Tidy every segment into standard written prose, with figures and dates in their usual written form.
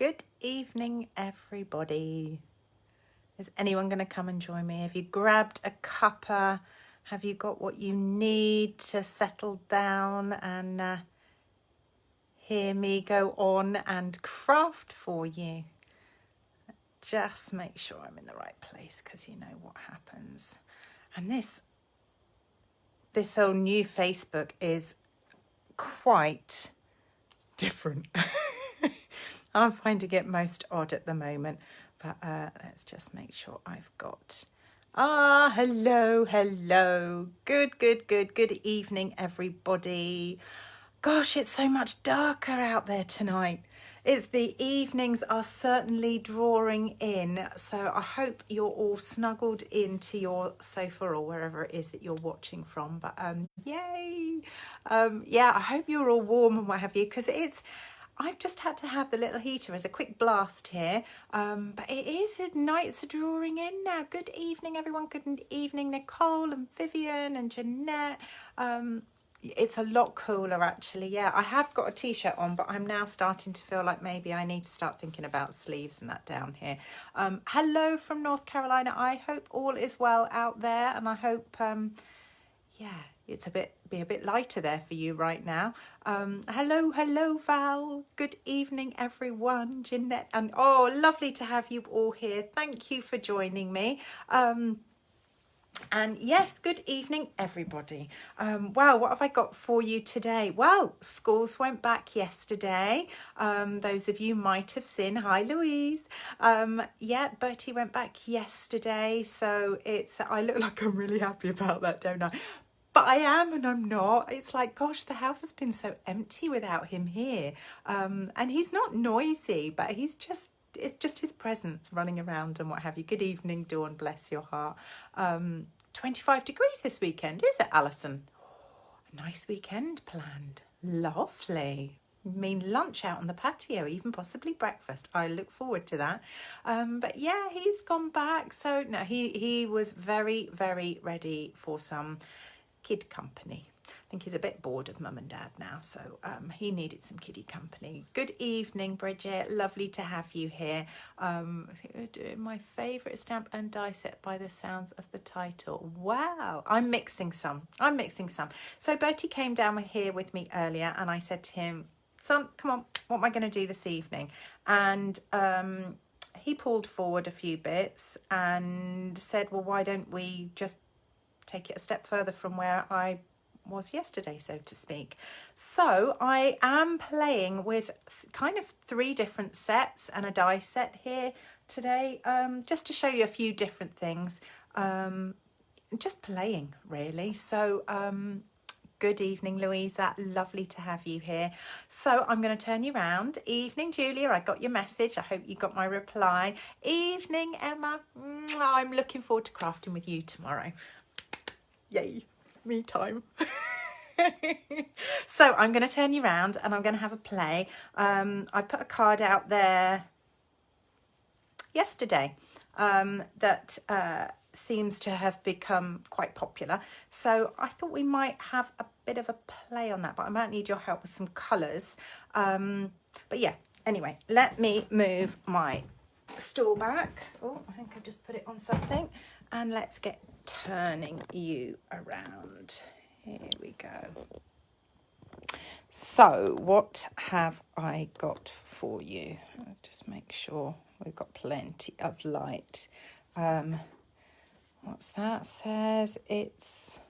Good evening, everybody. Is anyone going to come and join me? Have you grabbed a cuppa? Have you got what you need to settle down and hear me go on and craft for you? Just make sure I'm in the right place, because you know what happens. And this whole new Facebook is quite different. I'm finding it most odd at the moment, but let's just make sure I've got... hello. Good evening, everybody. Gosh, it's so much darker out there tonight. The evenings are certainly drawing in, so I hope you're all snuggled into your sofa or wherever it is that you're watching from. But yay! Yeah, I hope you're all warm and what have you, because I've just had to have the little heater as a quick blast here, but nights are drawing in now. Good evening, everyone. Good evening, Nicole and Vivian and Jeanette. It's a lot cooler, actually. Yeah, I have got a t-shirt on, but I'm now starting to feel like maybe I need to start thinking about sleeves and that down here. Hello from North Carolina. I hope all is well out there, and I hope, yeah, it's be a bit lighter there for you right now. Hello, Val. Good evening, everyone. Jeanette, and lovely to have you all here. Thank you for joining me. And yes, good evening, everybody. Wow, what have I got for you today? Well, schools went back yesterday. Those of you might have seen. Hi, Louise. Yeah, Bertie went back yesterday. So I look like I'm really happy about that, don't I? But I am and I'm not. It's like, gosh, the house has been so empty without him here. And he's not noisy, but it's just his presence running around and what have you. Good evening, Dawn, bless your heart. 25 degrees this weekend, is it, Alison? A nice weekend planned. Lovely. I mean, lunch out on the patio, even possibly breakfast. I look forward to that. But yeah, he's gone back. So no, he was very, very ready for some kid company. I think he's a bit bored of mum and dad now, so he needed some kiddie company. Good evening, Bridget. Lovely to have you here. I think we're doing my favourite stamp and die set by the sounds of the title. Wow. I'm mixing some. So Bertie came down here with me earlier, and I said to him, son, come on, what am I going to do this evening? And he pulled forward a few bits and said, well, why don't we just take it a step further from where I was yesterday, so to speak. So I am playing with kind of 3 different sets and a die set here today, just to show you a few different things, just playing really. So good evening, Louisa, lovely to have you here. So I'm going to turn you around. Evening, Julia, I got your message. I hope you got my reply. Evening, Emma. I'm looking forward to crafting with you tomorrow. Yay, me time. So I'm going to turn you around and I'm going to have a play. I put a card out there yesterday that seems to have become quite popular. So I thought we might have a bit of a play on that, but I might need your help with some colours. But yeah, anyway, let me move my stool back. Oh, I think I've just put it on something. And let's get turning you around. Here we go. So what have I got for you? Let's just make sure we've got plenty of light. What's that? Says it's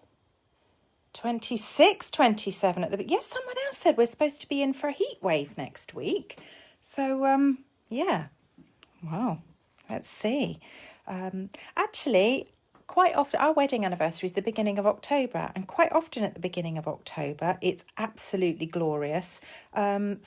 26, 27 at the... Yes, someone else said we're supposed to be in for a heat wave next week. So, yeah. Wow. Let's see. Actually, quite often, our wedding anniversary is the beginning of October, and quite often at the beginning of October, it's absolutely glorious. So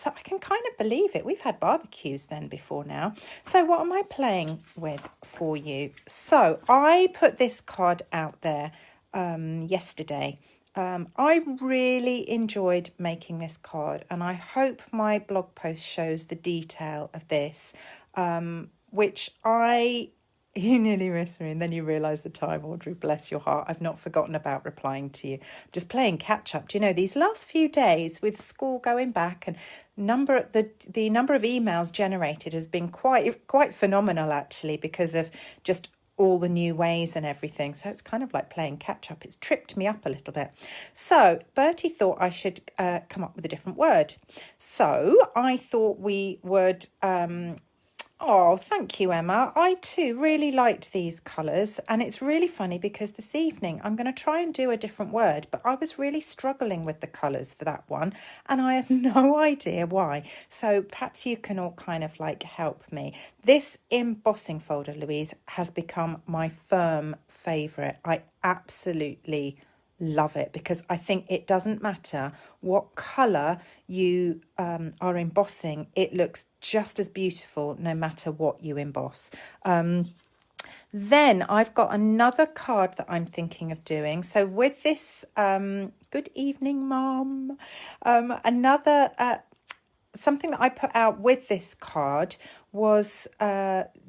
I can kind of believe it. We've had barbecues then before now. So what am I playing with for you? So I put this card out there yesterday. I really enjoyed making this card, and I hope my blog post shows the detail of this, which I You nearly miss me, and then you realise the time, Audrey. Bless your heart. I've not forgotten about replying to you. Just playing catch up. Do you know, these last few days with school going back and the number of emails generated has been quite phenomenal actually, because of just all the new ways and everything. So it's kind of like playing catch up. It's tripped me up a little bit. So Bertie thought I should come up with a different word. So I thought we would. Oh, thank you, Emma. I too really liked these colours, and it's really funny because this evening I'm going to try and do a different word, but I was really struggling with the colours for that one, and I have no idea why. So perhaps you can all kind of like help me. This embossing folder, Louise, has become my firm favourite. I absolutely love it, because I think it doesn't matter what colour you are embossing, it looks just as beautiful no matter what you emboss. Then I've got another card that I'm thinking of doing. So with this, good evening, Mum. Another something that I put out with this card was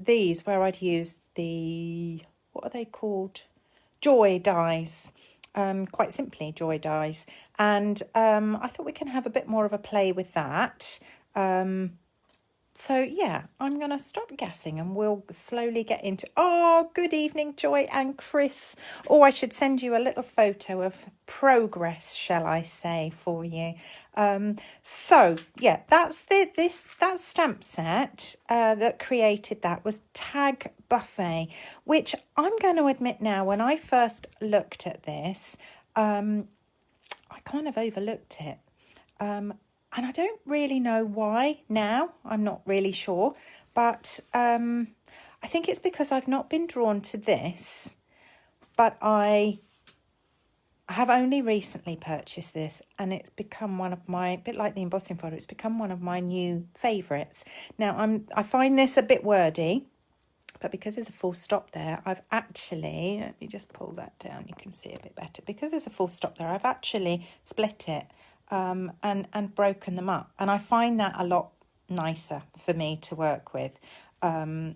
these, where I'd used the, what are they called? Joy dies. Quite simply, joy dies. And I thought we can have a bit more of a play with that. So yeah, I'm going to stop guessing and we'll slowly get into... Oh, good evening, Joy and Chris. Oh, I should send you a little photo of progress, shall I say, for you. So yeah, that's that stamp set that created that was Tag Buffet, which I'm going to admit now, when I first looked at this, I kind of overlooked it. And I don't really know why now. I'm not really sure. But I think it's because I've not been drawn to this. But I have only recently purchased this. And it's become one of my, a bit like the embossing folder, it's become one of my new favourites. Now, I find this a bit wordy. But because there's a full stop there, I've actually, let me just pull that down, you can see a bit better. Because there's a full stop there, I've actually split it. And broken them up, and I find that a lot nicer for me to work with. I'm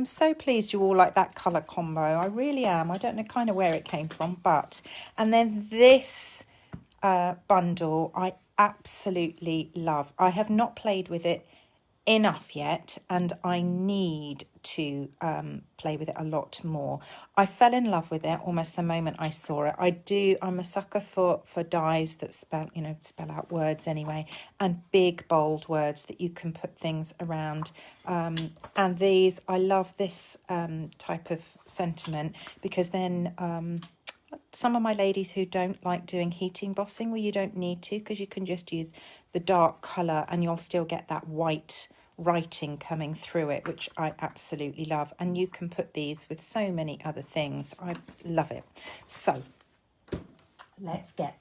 so pleased you all like that colour combo. I really am. I don't know kind of where it came from, but... And then this bundle I absolutely love. I have not played with it enough yet, and I need to play with it a lot more. I fell in love with it almost the moment I saw it. I'm a sucker for dies that spell out words anyway, and big bold words that you can put things around. And these, I love this type of sentiment, because then some of my ladies who don't like doing heat embossing, well, you don't need to, because you can just use the dark colour and you'll still get that white writing coming through it, which I absolutely love. And you can put these with so many other things. I love it. So let's get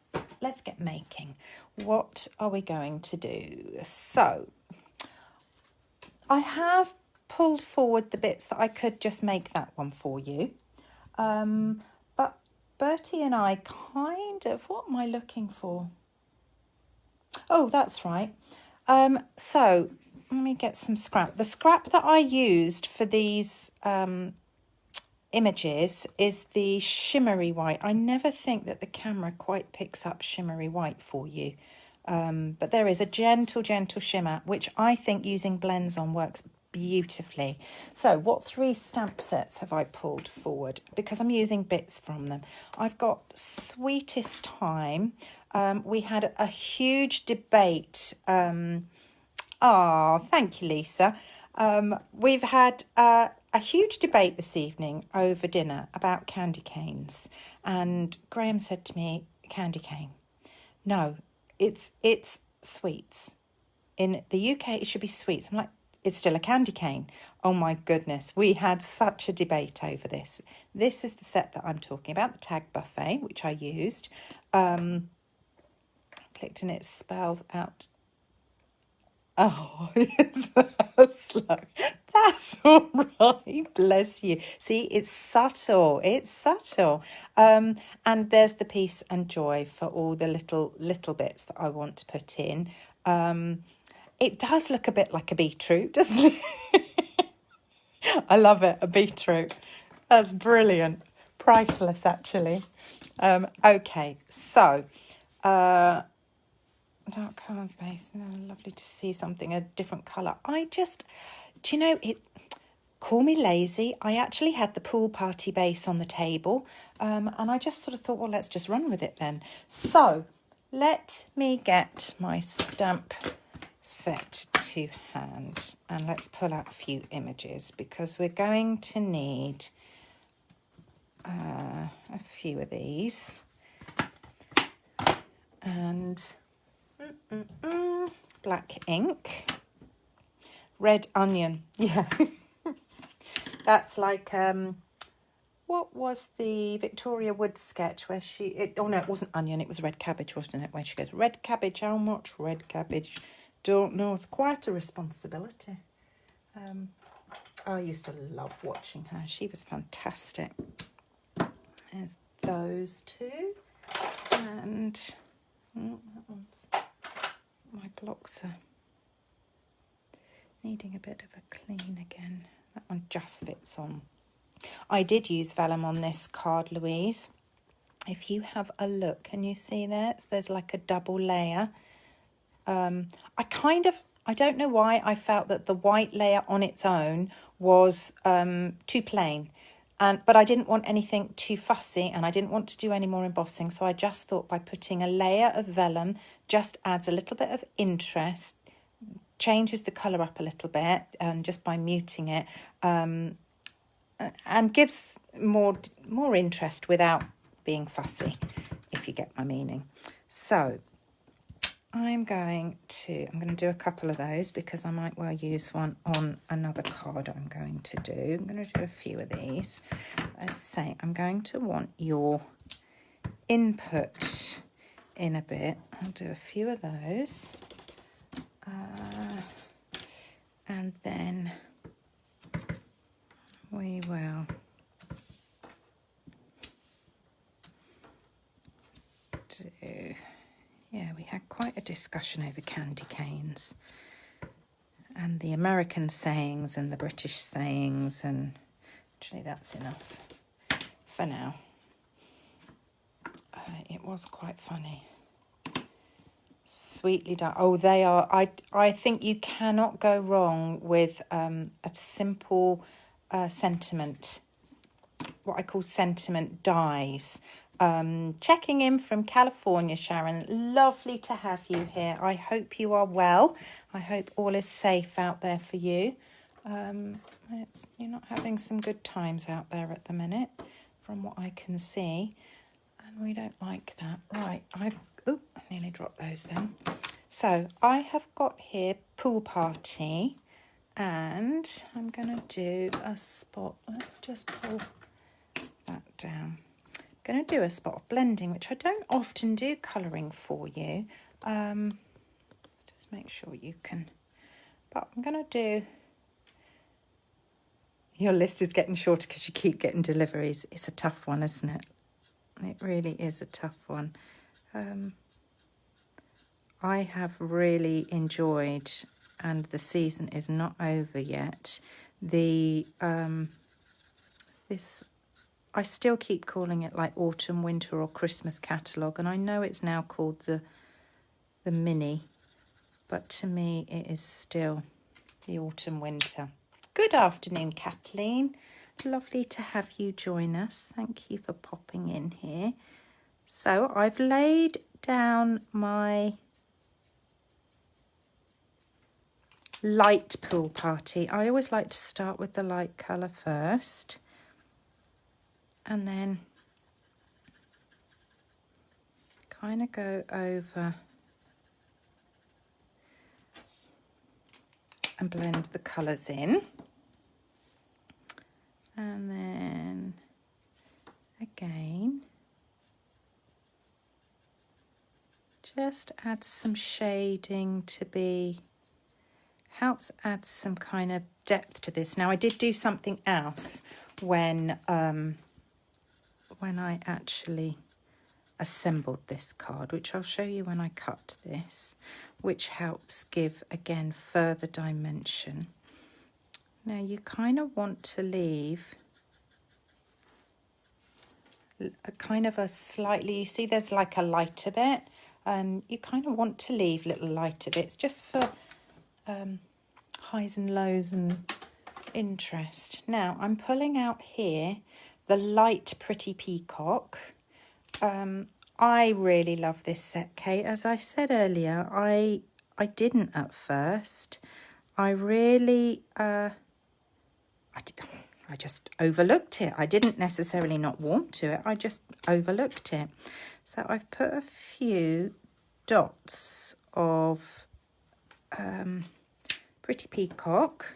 making. What are we going to do? So I have pulled forward the bits that I could just make that one for you. But Bertie and I kind of, what am I looking for? Oh, that's right. So let me get some scrap. The scrap that I used for these images is the shimmery white. I never think that the camera quite picks up shimmery white for you. But there is a gentle shimmer, which I think using blends on works beautifully. So what 3 stamp sets have I pulled forward? Because I'm using bits from them. I've got Sweetest Time. We had a huge debate. Thank you, Lisa. We've had a huge debate this evening over dinner about candy canes. And Graham said to me, candy cane. No, it's sweets. In the UK, it should be sweets. I'm like, it's still a candy cane. Oh my goodness, we had such a debate over this. This is the set that I'm talking about, the Tag Buffet, which I used. Clicked and it spells out. Oh, it's slow. That's all right. Bless you. See, it's subtle. It's subtle. And there's the peace and joy for all the little bits that I want to put in. It does look a bit like a beetroot, doesn't it? I love it, a beetroot. That's brilliant. Priceless, actually. Okay, so dark cards base. Lovely to see something a different colour. Do you know it? Call me lazy. I actually had the pool party base on the table, and I just sort of thought, well, let's just run with it then. So let me get my stamp set to hand, and let's pull out a few images because we're going to need a few of these. And black ink, red onion. Yeah. That's like, what was the Victoria Wood sketch where oh no, it wasn't onion, it was red cabbage, wasn't it? Where she goes, red cabbage, how much red cabbage? Don't know, it's quite a responsibility. I used to love watching her. She was fantastic. There's those two. And that one's, my blocks are needing a bit of a clean again. That one just fits on. I did use vellum on this card, Louise. If you have a look, can you see there? So there's like a double layer. I don't know why I felt that the white layer on its own was too plain. But I didn't want anything too fussy and I didn't want to do any more embossing. So I just thought by putting a layer of vellum just adds a little bit of interest, changes the colour up a little bit just by muting it, and gives more interest without being fussy, if you get my meaning. So I'm going to do a couple of those because I might well use one on another card I'm going to do. I'm going to do a few of these. Let's say I'm going to want your input in a bit. I'll do a few of those. And then we will do... Yeah, we had quite a discussion over candy canes and the American sayings and the British sayings, and actually that's enough for now. It was quite funny. Sweetly done. Oh, they are. I think you cannot go wrong with a simple sentiment, what I call sentiment dies. Checking in from California, Sharon. Lovely to have you here. I hope you are well. I hope all is safe out there for you. You're not having some good times out there at the minute, from what I can see, and we don't like that. Right, I nearly dropped those then. So I have got here pool party, and I'm going to do a spot. Let's just pull that down. Going to do a spot of blending, which I don't often do colouring for you. Let's just make sure you can. But I'm going to do... Your list is getting shorter because you keep getting deliveries. It's a tough one, isn't it? It really is a tough one. I have really enjoyed, and the season is not over yet, I still keep calling it like autumn, winter or Christmas catalogue, and I know it's now called the mini, but to me it is still the autumn, winter. Good afternoon, Kathleen. Lovely to have you join us. Thank you for popping in here. So I've laid down my light pool party. I always like to start with the light colour first, and then kind of go over and blend the colours in. And then again, just add some shading helps add some kind of depth to this. Now I did do something else when I actually assembled this card, which I'll show you when I cut this, which helps give again further dimension. Now you kind of want to leave a kind of a slightly, you see there's like a lighter bit. You kind of want to leave little lighter bits just for highs and lows and interest. Now I'm pulling out here the light Pretty Peacock. I really love this set, Kate. As I said earlier, I didn't at first. I really I just overlooked it. I didn't necessarily not want to it. I just overlooked it. So I've put a few dots of Pretty Peacock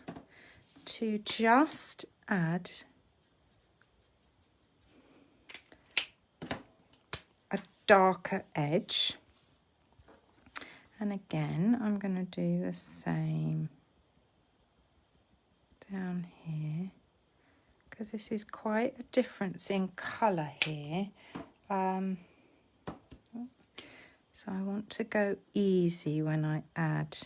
to just add a darker edge. And again, I'm going to do the same down here, because this is quite a difference in colour here. So I want to go easy when I add.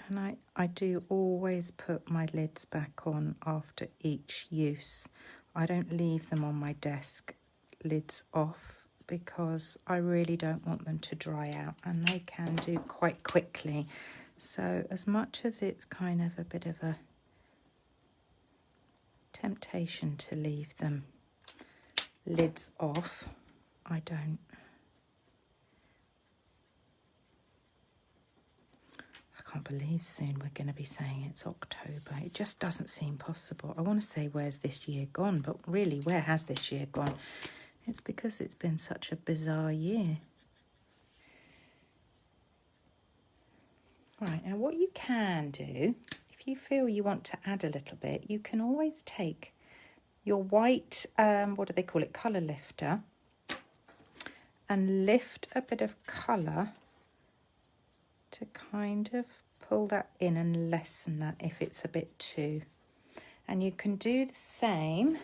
And I do always put my lids back on after each use. I don't leave them on my desk lids off, because I really don't want them to dry out, and they can do quite quickly. So as much as it's kind of a bit of a temptation to leave them lids off, I don't. I can't believe soon we're going to be saying it's October. It just doesn't seem possible. I want to say, where's this year gone? But really, where has this year gone? It's because it's been such a bizarre year. Right, now what you can do, if you feel you want to add a little bit, you can always take your white, what do they call it, colour lifter, and lift a bit of colour to kind of pull that in and lessen that if it's a bit too. And you can do the same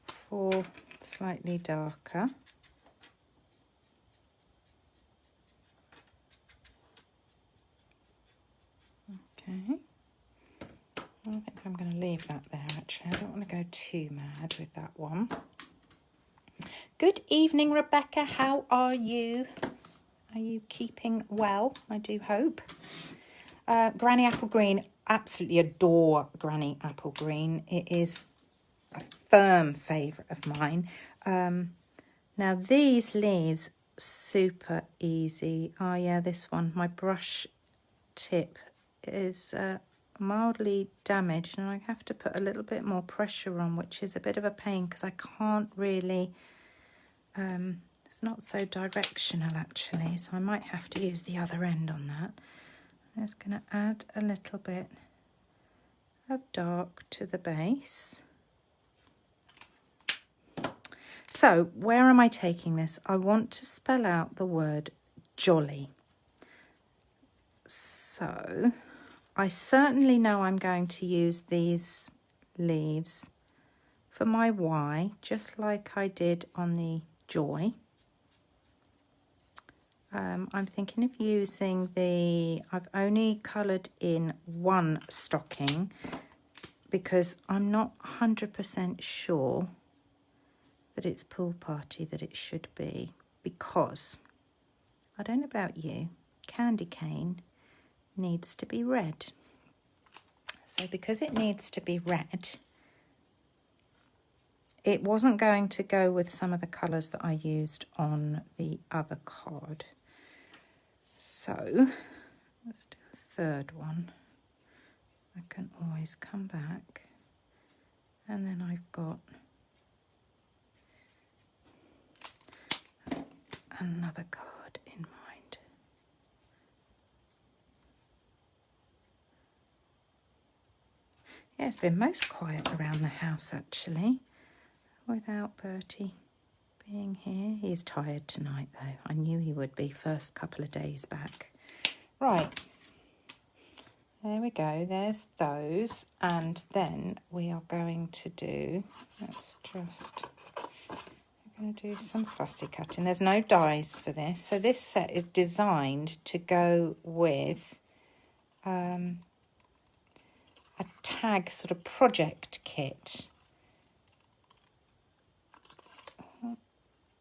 for slightly darker. Okay. I think I'm going to leave that there actually. I don't want to go too mad with that one. Good evening, Rebecca. How are you? Are you keeping well? I do hope. Granny Apple Green. Absolutely adore Granny Apple Green. It is a firm favourite of mine. Now these leaves, super easy. Oh yeah, this one, my brush tip is mildly damaged, and I have to put a little bit more pressure on, which is a bit of a pain because I can't really, it's not so directional actually, so I might have to use the other end on that. I'm just going to add a little bit of dark to the base. So where am I taking this? I want to spell out the word jolly. So I certainly know I'm going to use these leaves for my Y, just like I did on the joy. I'm thinking of using I've only coloured in one stocking because I'm not 100% sure that it's pool party that it should be, because I don't know about you, candy cane needs to be red. So because it needs to be red, it wasn't going to go with some of the colours that I used on the other card. So let's do a third one. I can always come back, and then I've got another card in mind. Yeah, it's been most quiet around the house actually, without Bertie being here. He's tired tonight though. I knew he would be first couple of days back. Right, there we go. There's those, and then we are going to do, let's just, we're going to do some fussy cutting. There's no dies for this. So this set is designed to go with a tag sort of project kit.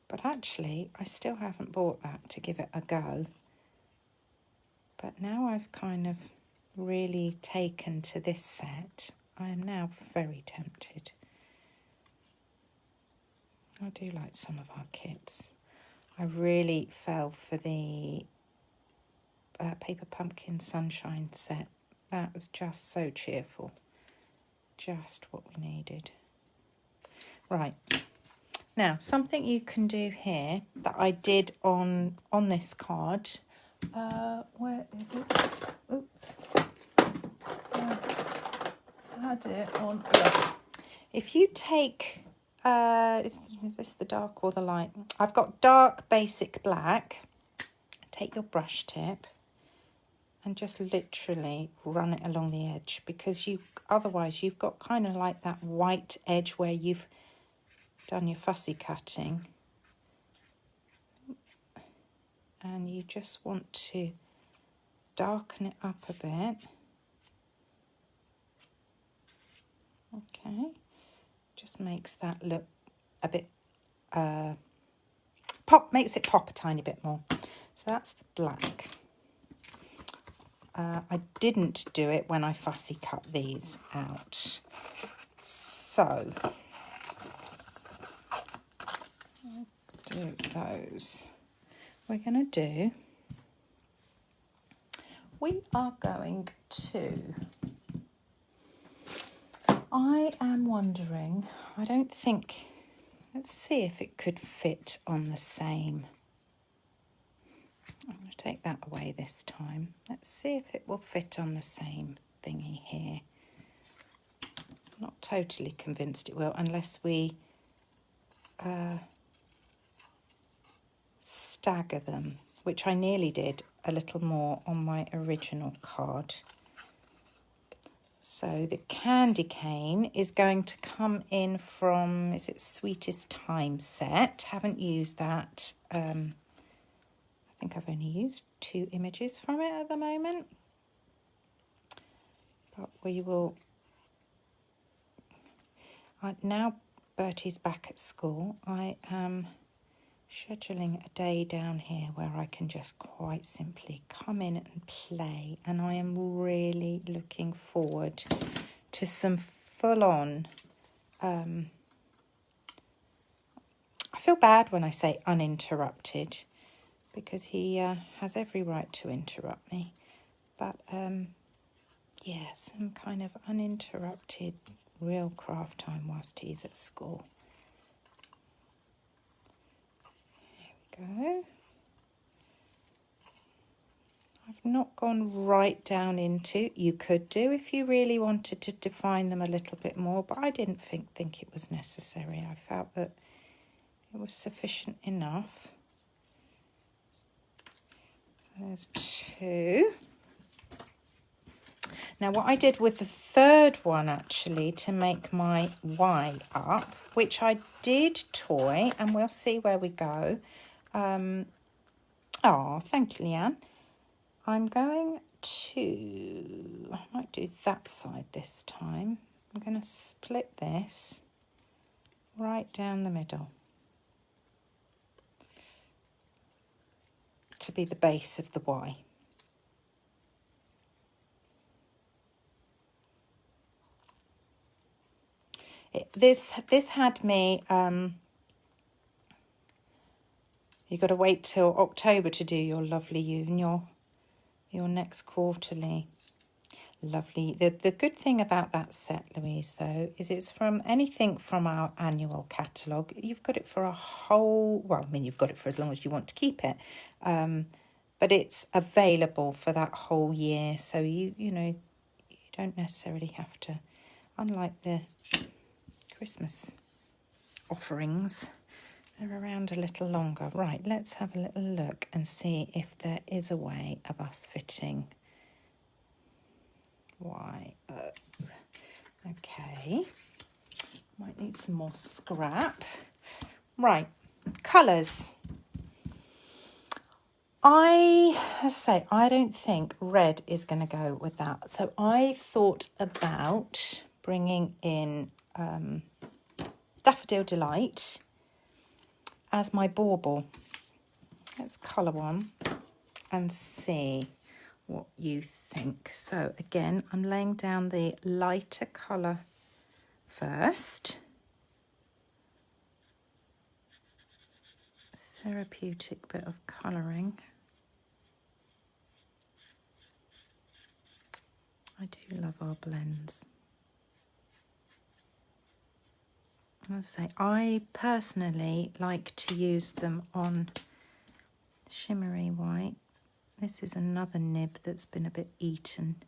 But actually, I still haven't bought that to give it a go. But now I've kind of really taken to this set, I am now very tempted. I do like some of our kits. I really fell for the Paper Pumpkin Sunshine set. That was just so cheerful. Just what we needed. Right. Now, something you can do here that I did on this card. Where is it? Oops. I had it on. Yeah. If you take, is this the dark or the light? I've got dark basic black. Take your brush tip and just literally run it along the edge, because otherwise you've got kind of like that white edge where you've done your fussy cutting, and you just want to darken it up a bit. Okay, just makes that look a bit makes it pop a tiny bit more. So that's the black. I didn't do it when I fussy cut these out, so do those. We are going to I am wondering, I don't think, let's see if it could fit on the same. I'm going to take that away this time. Let's see if it will fit on the same thingy here. I'm not totally convinced it will, unless we stagger them, which I nearly did a little more on my original card. So the candy cane is going to come in from, is it Sweetest Time set? Haven't used that. I think I've only used 2 images from it at the moment. But we will, now Bertie's back at school, I am scheduling a day down here where I can just quite simply come in and play, and I am really looking forward to some full-on I feel bad when I say uninterrupted, because he has every right to interrupt me, but yeah, some kind of uninterrupted real craft time whilst he's at school. Go. I've not gone right down into, you could do if you really wanted to define them a little bit more, but I didn't think it was necessary. I felt that it was sufficient enough. There's 2. Now what I did with the third one actually to make my Y up, which I did toy, and we'll see where we go. Oh, thank you, Leanne. I'm going to, I might do that side this time. I'm going to split this right down the middle to be the base of the Y. This had me, you've got to wait till October to do your lovely your next quarterly. Lovely. The good thing about that set, Louise, though, is it's from anything from our annual catalogue. You've got it for a whole, well, I mean, you've got it for as long as you want to keep it, but it's available for that whole year. So you know, you don't necessarily have to, unlike the Christmas offerings, they're around a little longer. Right, let's have a little look and see if there is a way of us fitting Y up. Okay, might need some more scrap. Right, colours. I don't think red is going to go with that. So I thought about bringing in Daffodil Delight as my bauble. Let's colour one and see what you think. So again, I'm laying down the lighter colour first. Therapeutic bit of colouring. I do love our blends. I'll say I personally like to use them on shimmery white. This is another nib that's been a bit eaten.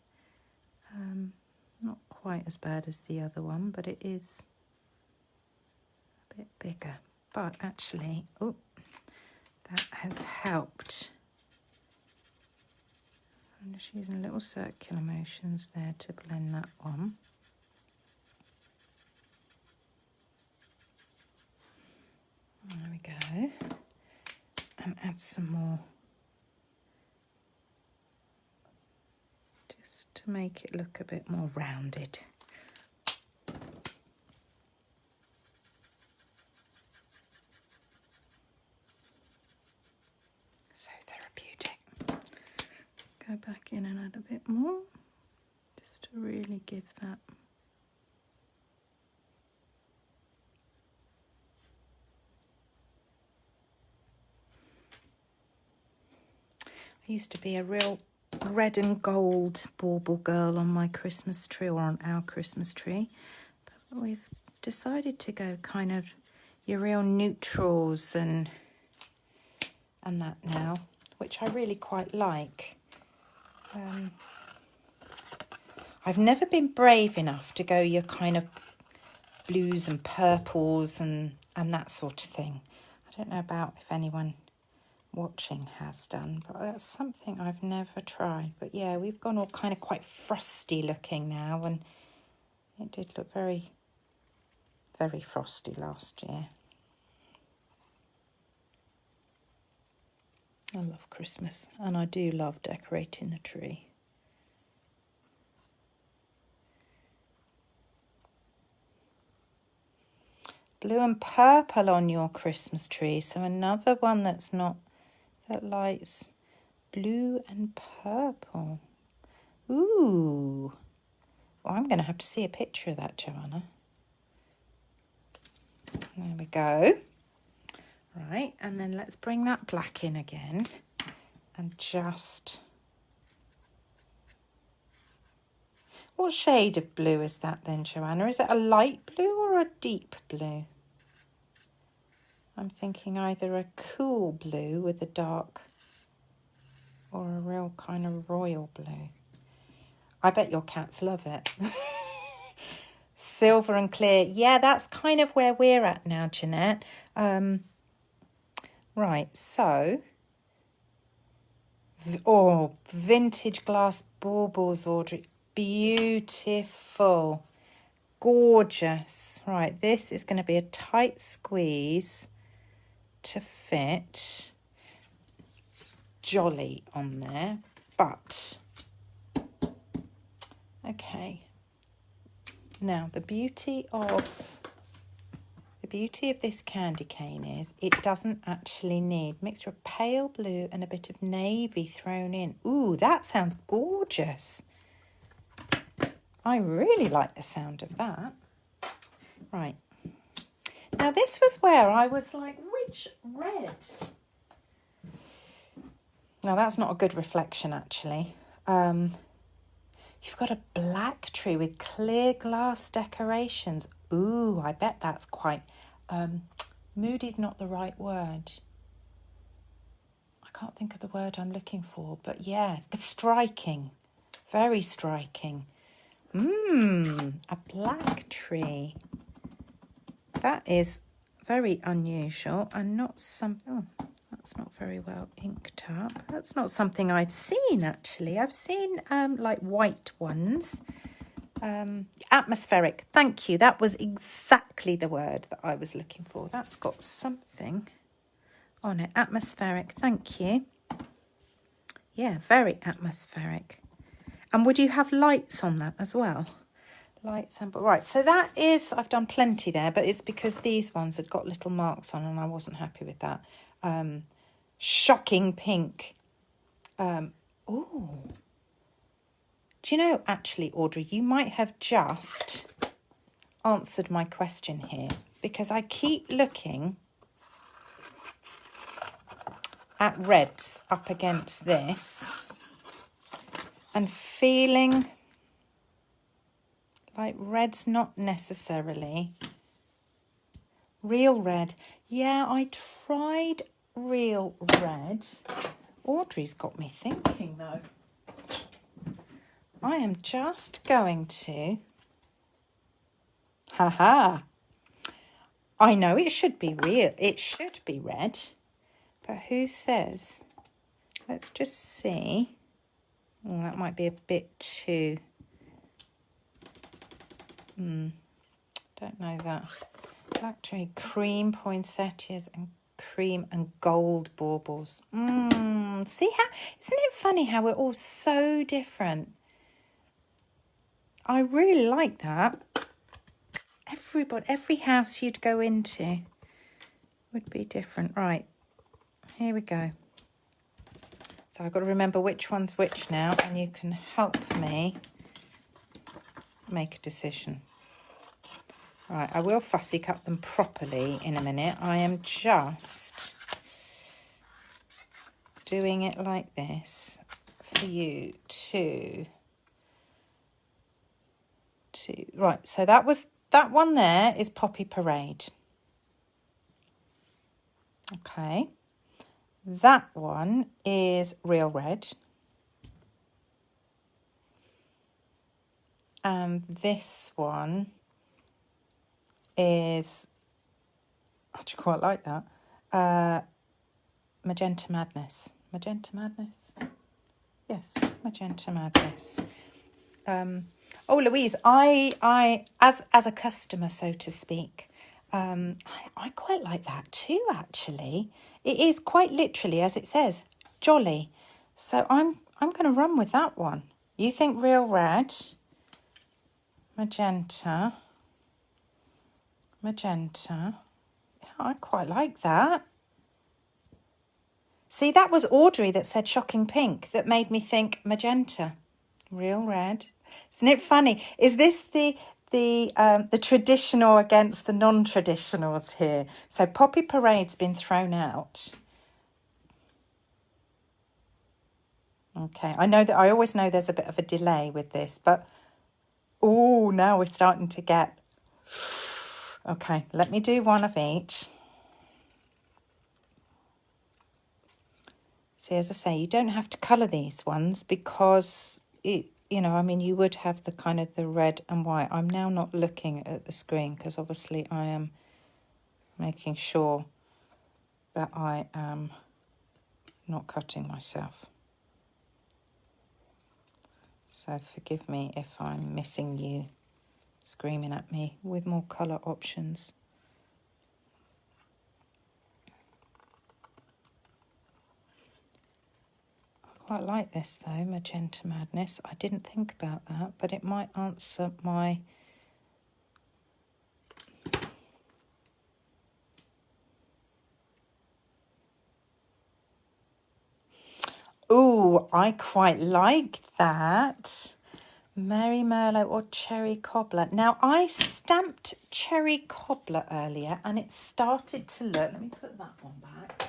Not quite as bad as the other one, but it is a bit bigger. But actually, oh, that has helped. I'm just using little circular motions there to blend that on. There we go. And add some more. Just to make it look a bit more rounded. So therapeutic. Go back in and add a bit more, just to really give that. I used to be a real red and gold bauble girl on my Christmas tree, or on our Christmas tree, but we've decided to go kind of your real neutrals and that now, which I really quite like. I've never been brave enough to go your kind of blues and purples and that sort of thing. I don't know about if anyone watching has done, but that's something I've never tried. But yeah, we've gone all kind of quite frosty looking now, and it did look very, very frosty last year. I love Christmas, and I do love decorating the tree. Blue and purple on your Christmas tree, so another one that's not, that lights blue and purple. Ooh, well, I'm going to have to see a picture of that, Joanna. There we go. Right, and then let's bring that black in again and just... What shade of blue is that then, Joanna? Is it a light blue or a deep blue? I'm thinking either a cool blue with a dark, or a real kind of royal blue. I bet your cats love it. Silver and clear. Yeah, that's kind of where we're at now, Jeanette. Right, so... Oh, vintage glass baubles, Audrey. Beautiful. Gorgeous. Right, this is going to be a tight squeeze to fit jolly on there, but okay. Now the beauty of this candy cane is it doesn't actually need mixture of pale blue and a bit of navy thrown in. Ooh, that sounds gorgeous. I really like the sound of that. Right. Now this was where I was like, which red? Now that's not a good reflection actually. You've got a black tree with clear glass decorations. Ooh, I bet that's quite... moody's not the right word. I can't think of the word I'm looking for, but yeah, striking. Very striking. A black tree. That is very unusual and not something... Oh, that's not very well inked up. That's not something I've seen, actually. I've seen, like, white ones. Atmospheric. Thank you. That was exactly the word that I was looking for. That's got something. on it. Atmospheric, thank you. Yeah, very atmospheric. And would you have lights on that as well? Lights and, right, so that is, I've done plenty there, but it's because these ones had got little marks on and I wasn't happy with that. Shocking pink. Oh, do you know, actually, Audrey, you might have just answered my question here, because I keep looking at reds up against this and feeling like red's not necessarily real red. Yeah, I tried real red. Audrey's got me thinking though. I am just going to... Haha. I know it should be real. It should be red. But who says? Let's just see. Oh, that might be a bit too... don't know that. Factory cream poinsettias and cream and gold baubles. See how... Isn't it funny how we're all so different? I really like that. Every house you'd go into would be different. Right, here we go. So I've got to remember which one's which now, and you can help me make a decision. Right, I will fussy cut them properly in a minute. I am just doing it like this for you to... Right, so that one there is Poppy Parade. Okay. That one is Real Red. And this one is... I actually quite like that. Magenta Madness. Magenta Madness? Yes, Magenta Madness. Oh, Louise, I as a customer, so to speak, I quite like that too, actually. It is quite literally, as it says, jolly. So I'm going to run with that one. You think Real Red, Magenta. Yeah, I quite like that. See, that was Audrey that said Shocking Pink that made me think Magenta. Real Red. Isn't it funny? Is this the traditional against the non-traditionals here? So Poppy Parade's been thrown out. Okay, I know that I always know there's a bit of a delay with this, but oh, now we're starting to get... Okay, let me do one of each. See, as I say, you don't have to colour these ones because it... You know, I mean, you would have the kind of the red and white. I'm now not looking at the screen because obviously I am making sure that I am not cutting myself. So forgive me if I'm missing you screaming at me with more colour options. Quite like this though, Magenta Madness. I didn't think about that, but it might answer my... Ooh, I quite like that. Mary Merlot or Cherry Cobbler. Now, I stamped Cherry Cobbler earlier and it started to look... Let me put that one back.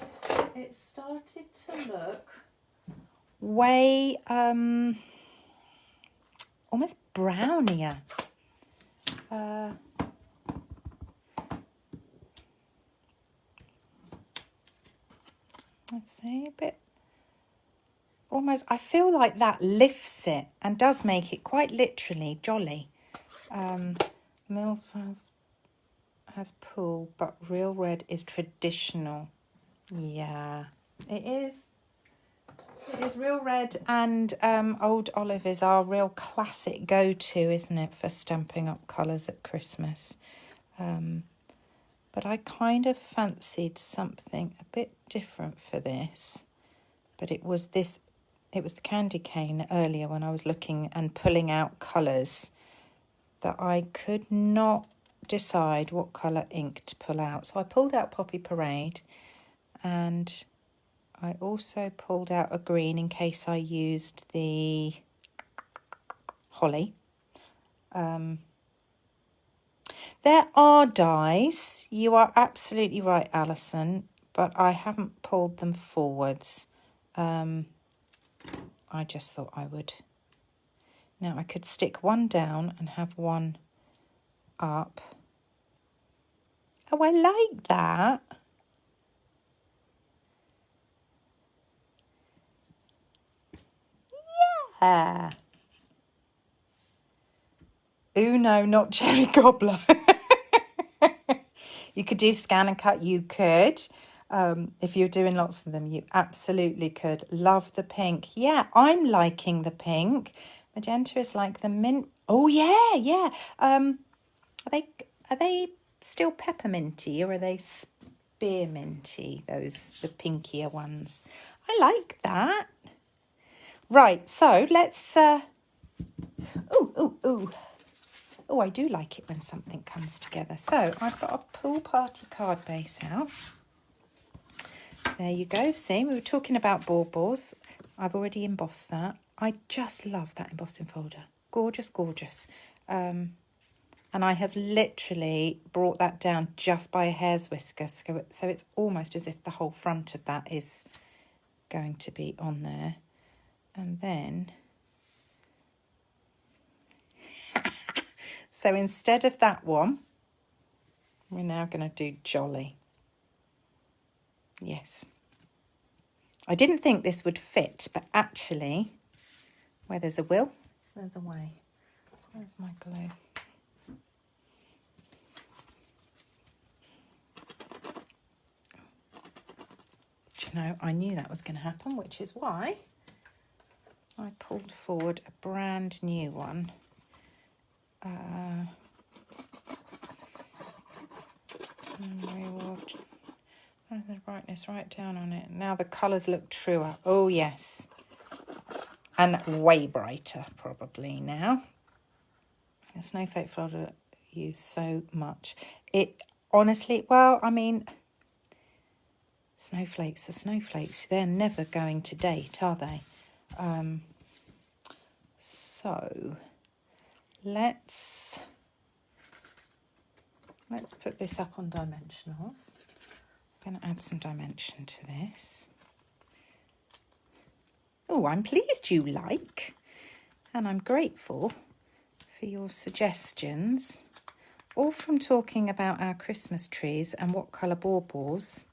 It started to look... way almost brownier. Let's see, a bit almost, I feel like that lifts it and does make it quite literally jolly. Mills has pool, but Real Red is traditional. Yeah, it is. It is Real Red, and Old Olive is our real classic go-to, isn't it, for Stampin' Up colours at Christmas. but I kind of fancied something a bit different for this. But it was the candy cane earlier when I was looking and pulling out colours that I could not decide what colour ink to pull out. So I pulled out Poppy Parade, and I also pulled out a green in case I used the holly. There are dies, you are absolutely right, Alison, but I haven't pulled them forwards. I just thought I would. Now I could stick one down and have one up. Oh, I like that. Yeah. Ooh, no, not cherry gobbler. You could do scan and cut, you could. If you're doing lots of them, you absolutely could. Love the pink. Yeah, I'm liking the pink. Magenta is like the mint. Oh, yeah, yeah. Are they still pepperminty, or are they spearminty, the pinkier ones? I like that. Right, so let's... Oh, I do like it when something comes together. So I've got a pool party card base out. There you go. See, we were talking about baubles. I've already embossed that. I just love that embossing folder. Gorgeous, gorgeous. And I have literally brought that down just by a hair's whisker. So it's almost as if the whole front of that is going to be on there. And then... So instead of that one, we're now going to do Jolly. Yes. I didn't think this would fit, but actually, where there's a will, there's a way. Where's my glue? Do you know, I knew that was going to happen, which is why I pulled forward a brand new one. And we will put the brightness right down on it. Now the colours look truer. Oh, yes. And way brighter, probably, now. The snowflake folder I use so much. It, honestly, well, I mean, snowflakes are snowflakes. They're never going to date, are they? So, let's put this up on dimensionals. I'm going to add some dimension to this. Oh, I'm pleased you like, and I'm grateful for your suggestions, all from talking about our Christmas trees and what colour baubles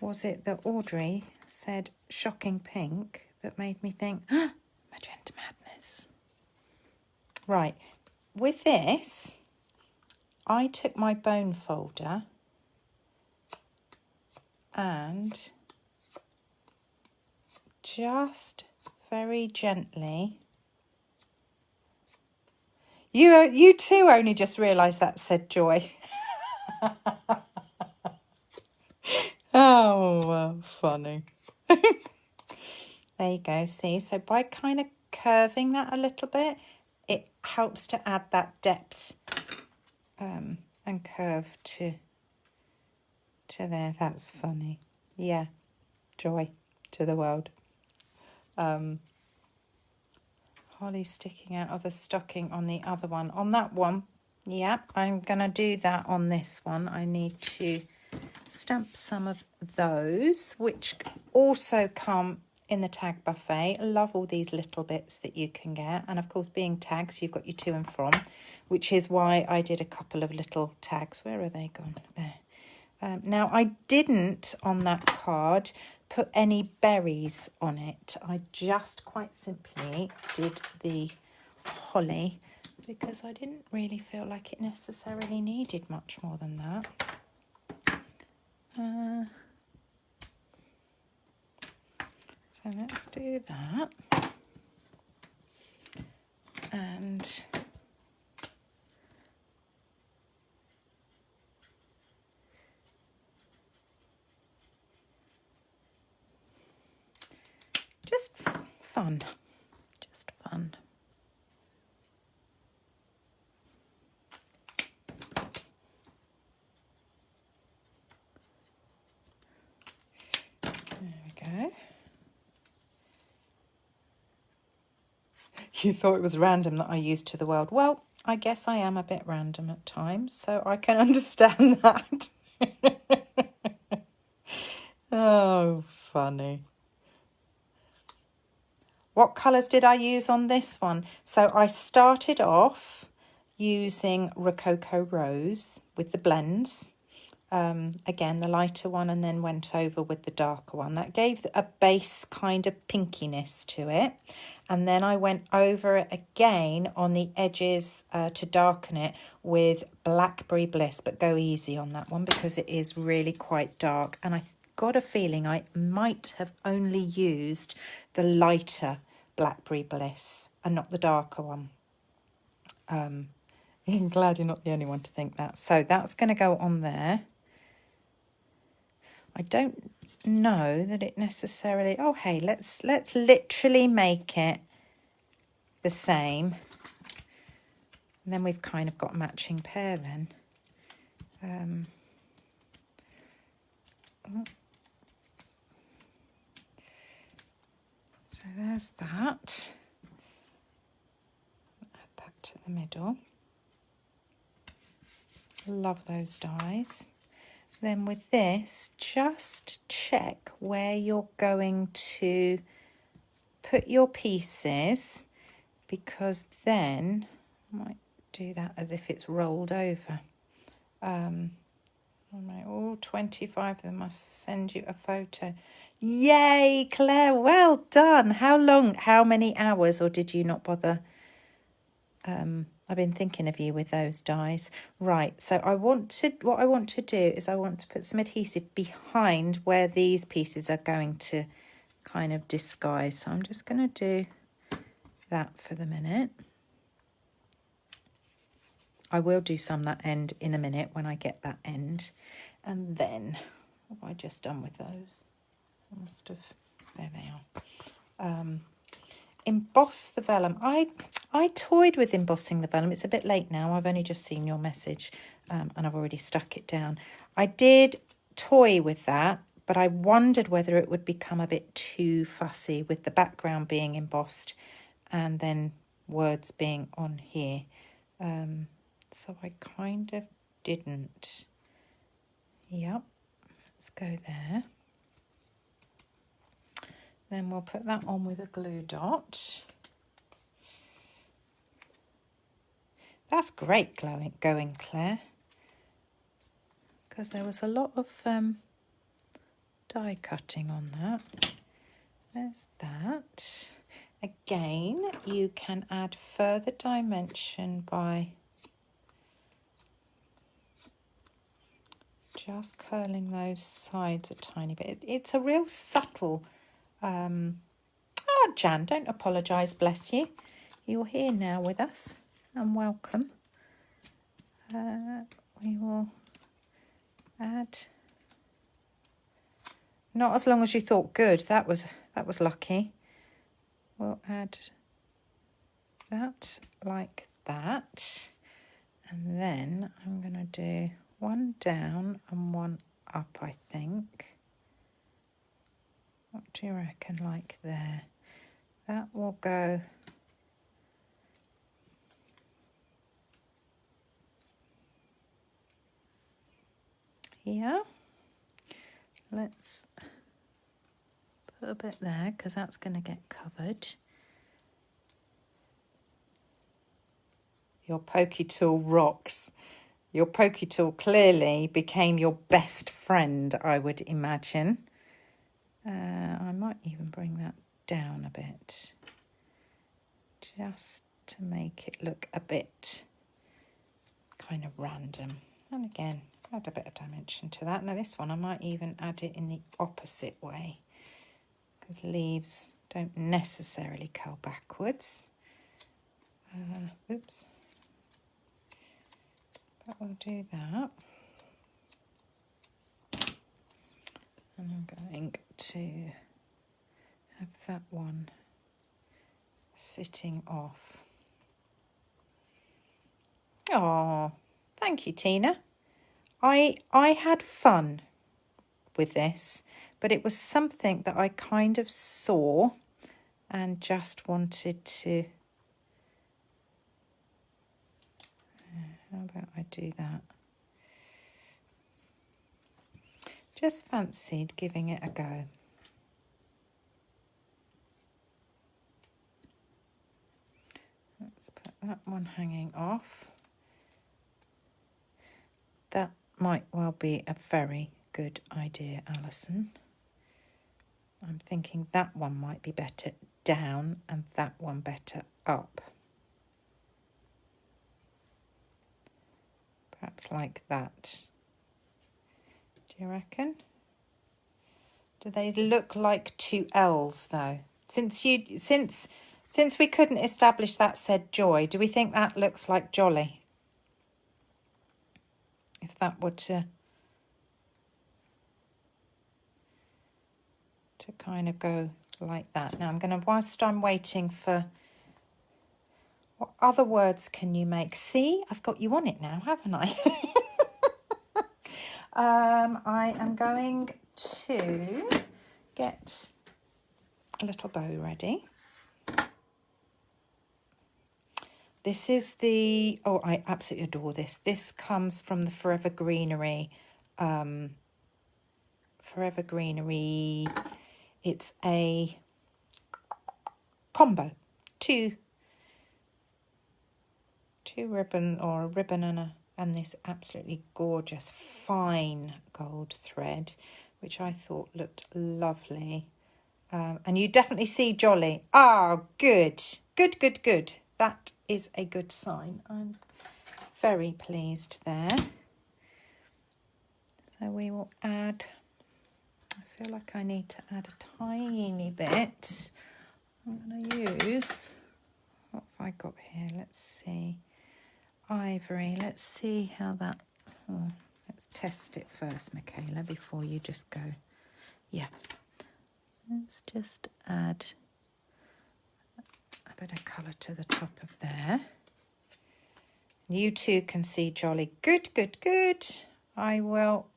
was it that Audrey said shocking pink that made me think, magenta madness. Right, with this, I took my bone folder and just very gently... You too only just realised that, said Joy. Oh, well, funny. There you go, see? So by kind of curving that a little bit, it helps to add that depth and curve to there. That's funny. Yeah, joy to the world. Holly sticking out of the stocking on the other one. On that one, yeah, I'm going to do that on this one. I need to stamp some of those, which also come in the tag buffet. I love all these little bits that you can get. And of course, being tags, you've got your to and from, which is why I did a couple of little tags. Where are they gone? There. Now, I didn't, on that card, put any berries on it. I just quite simply did the holly because I didn't really feel like it necessarily needed much more than that. So let's do that. And just fun, just fun. There we go. You thought it was random that I used to the world. Well, I guess I am a bit random at times, so I can understand that. Oh, funny. What colours did I use on this one? So I started off using Rococo Rose with the blends. Again, the lighter one, and then went over with the darker one. That gave a base kind of pinkiness to it. And then I went over it again on the edges to darken it with Blackberry Bliss, but go easy on that one because it is really quite dark. And I got a feeling I might have only used the lighter Blackberry Bliss and not the darker one. I'm glad you're not the only one to think that. So that's going to go on there. I don't know that it necessarily... Oh, hey, let's literally make it the same. And then we've kind of got a matching pair then. So there's that. Add that to the middle. Love those dies. Then with this, just check where you're going to put your pieces, because then I might do that as if it's rolled over. All 25 of them. Must send you a photo. Yay, Claire, well done. How many hours, or did you not bother? I've been thinking of you with those dies. Right, so what I want to do is I want to put some adhesive behind where these pieces are going to kind of disguise. So I'm just going to do that for the minute. I will do some that end in a minute when I get that end. And then, what have I just done with those? I must have, there they are. Emboss the vellum. I toyed with embossing the vellum. It's a bit late now. I've only just seen your message and I've already stuck it down. I did toy with that, but I wondered whether it would become a bit too fussy with the background being embossed and then words being on here. So I kind of didn't. Yep, let's go there. Then we'll put that on with a glue dot. That's great going, Claire, because there was a lot of die cutting on that. There's that. Again, you can add further dimension by just curling those sides a tiny bit. It's a real subtle... Jan, don't apologise, bless you. You're here now with us, and welcome. We will add... Not as long as you thought. Good, that was lucky. We'll add that like that. And then I'm going to do one down and one up, I think. What do you reckon, like there? That will go here. Let's put a bit there because that's going to get covered. Your pokey tool rocks. Your pokey tool clearly became your best friend, I would imagine. I might even bring that down a bit, just to make it look a bit kind of random. And again, add a bit of dimension to that. Now this one, I might even add it in the opposite way, because leaves don't necessarily curl backwards. Oops. But we'll do that. And I'm going to have that one sitting off. Oh, thank you, Tina. I had fun with this, but it was something that I kind of saw and just wanted to... How about I do that? Just fancied giving it a go. Let's put that one hanging off. That might well be a very good idea, Alison. I'm thinking that one might be better down and that one better up. Perhaps like that. Do you reckon? Do they look like two L's though? Since we couldn't establish that said joy, do we think that looks like jolly? If that were to kind of go like that. Now I'm going to, whilst I'm waiting for, what other words can you make? See, I've got you on it now, haven't I? I am going to get a little bow ready. This is the, oh, I absolutely adore this. This comes from the Forever Greenery. Forever Greenery. It's a combo. Two ribbon, or a ribbon and this absolutely gorgeous fine gold thread, which I thought looked lovely. And you definitely see jolly. Oh, good. Good. That is a good sign. I'm very pleased there. So we will add, I feel like I need to add a tiny bit. I'm going to use, what have I got here? Let's see. Ivory. Let's see how that, oh, let's test it first, Michaela, before you just go. Yeah. Let's just add a bit of colour to the top of there. You too can see jolly. Good. I will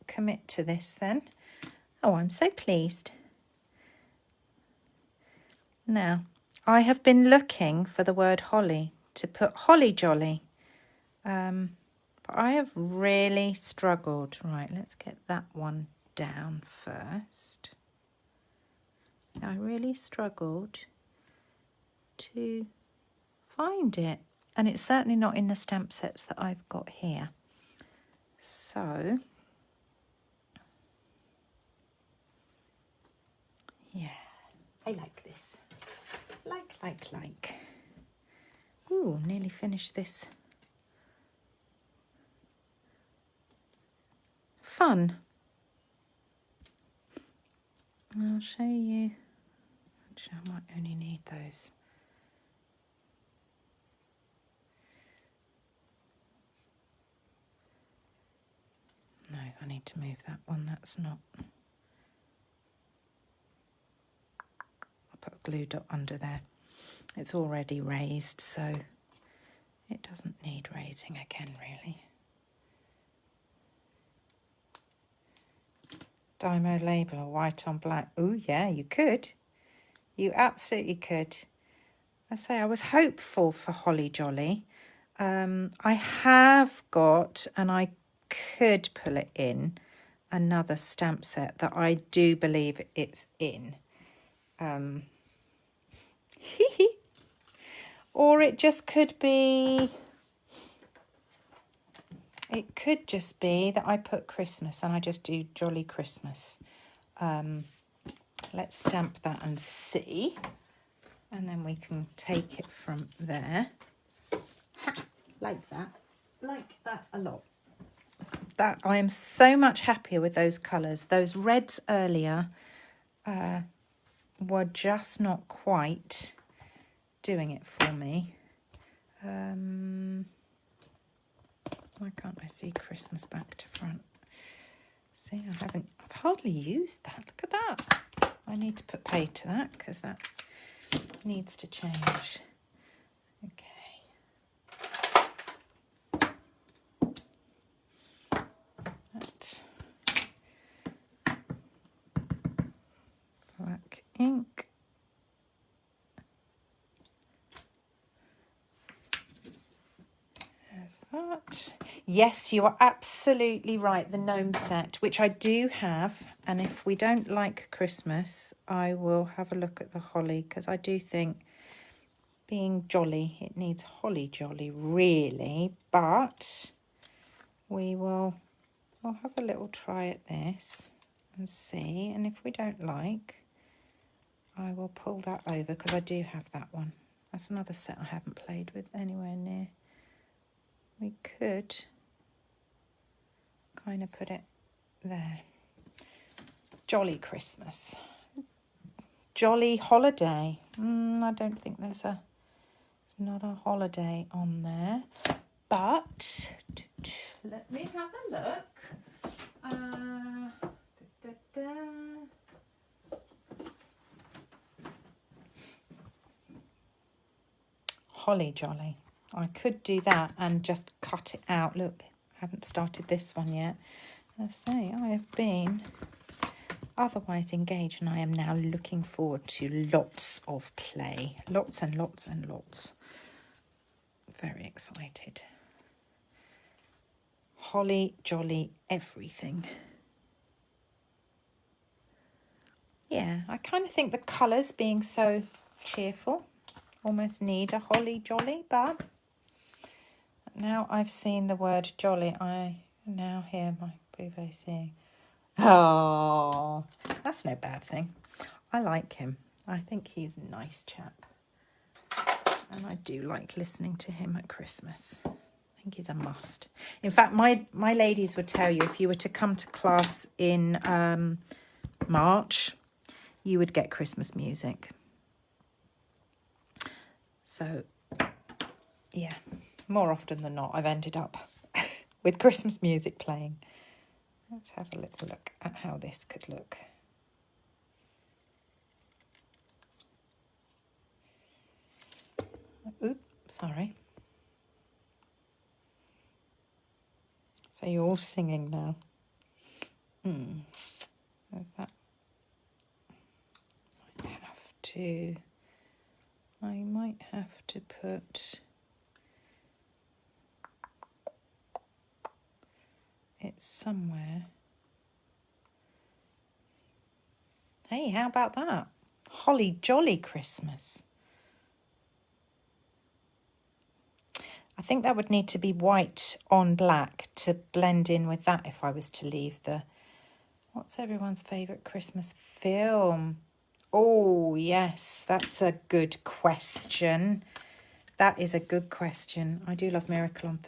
commit to this then. Oh, I'm so pleased. Now, I have been looking for the word holly to put holly jolly. But I have really struggled. Right, let's get that one down first. I really struggled to find it, and it's certainly not in the stamp sets that I've got here. So yeah, I like this. Like. Ooh, nearly finished this. Fun. I'll show you. Actually, I might only need those. No, I need to move that one. That's not. I'll put a glue dot under there. It's already raised, so it doesn't need raising again, really. Dymo label or white on black. Oh, yeah, you could. You absolutely could. I say I was hopeful for Holly Jolly. I have got, and I could pull it in, another stamp set that I do believe it's in. Or it just could be, it could just be that I put Christmas and I just do Jolly Christmas. Let's stamp that and see. And then we can take it from there. Ha, like that a lot. That I am so much happier with those colours. Those reds earlier were just not quite doing it for me. Why can't I see Christmas back to front? See, I've hardly used that. Look at that. I need to put pay to that because that needs to change. Okay. That black ink. There's that. Yes, you are absolutely right. The gnome set, which I do have. And if we don't like Christmas, I will have a look at the holly, because I do think being jolly, it needs holly jolly, really. But we'll have a little try at this and see. And if we don't like, I will pull that over, because I do have that one. That's another set I haven't played with anywhere near. We could kind of put it there. Jolly Christmas. Jolly holiday. I don't think there's not a holiday on there. But let me have a look. Holly jolly. I could do that and just cut it out. Look, I haven't started this one yet. I say I have been otherwise engaged, and I am now looking forward to lots of play. Lots and lots and lots. Very excited. Holly jolly everything. Yeah, I kind of think the colours being so cheerful almost need a holly jolly, but now I've seen the word jolly, I now hear my bouvet saying, oh, that's no bad thing. I like him. I think he's a nice chap. And I do like listening to him at Christmas. I think he's a must. In fact, my ladies would tell you, if you were to come to class in March, you would get Christmas music. So, yeah, more often than not, I've ended up with Christmas music playing. Let's have a little look at how this could look. Oops, sorry. So you're all singing now. There's that. I might have to put it somewhere. Hey, how about that? Holly jolly Christmas. I think that would need to be white on black to blend in with that if I was to leave the... What's everyone's favourite Christmas film? Oh, yes, that's a good question. That is a good question. I do love Miracle on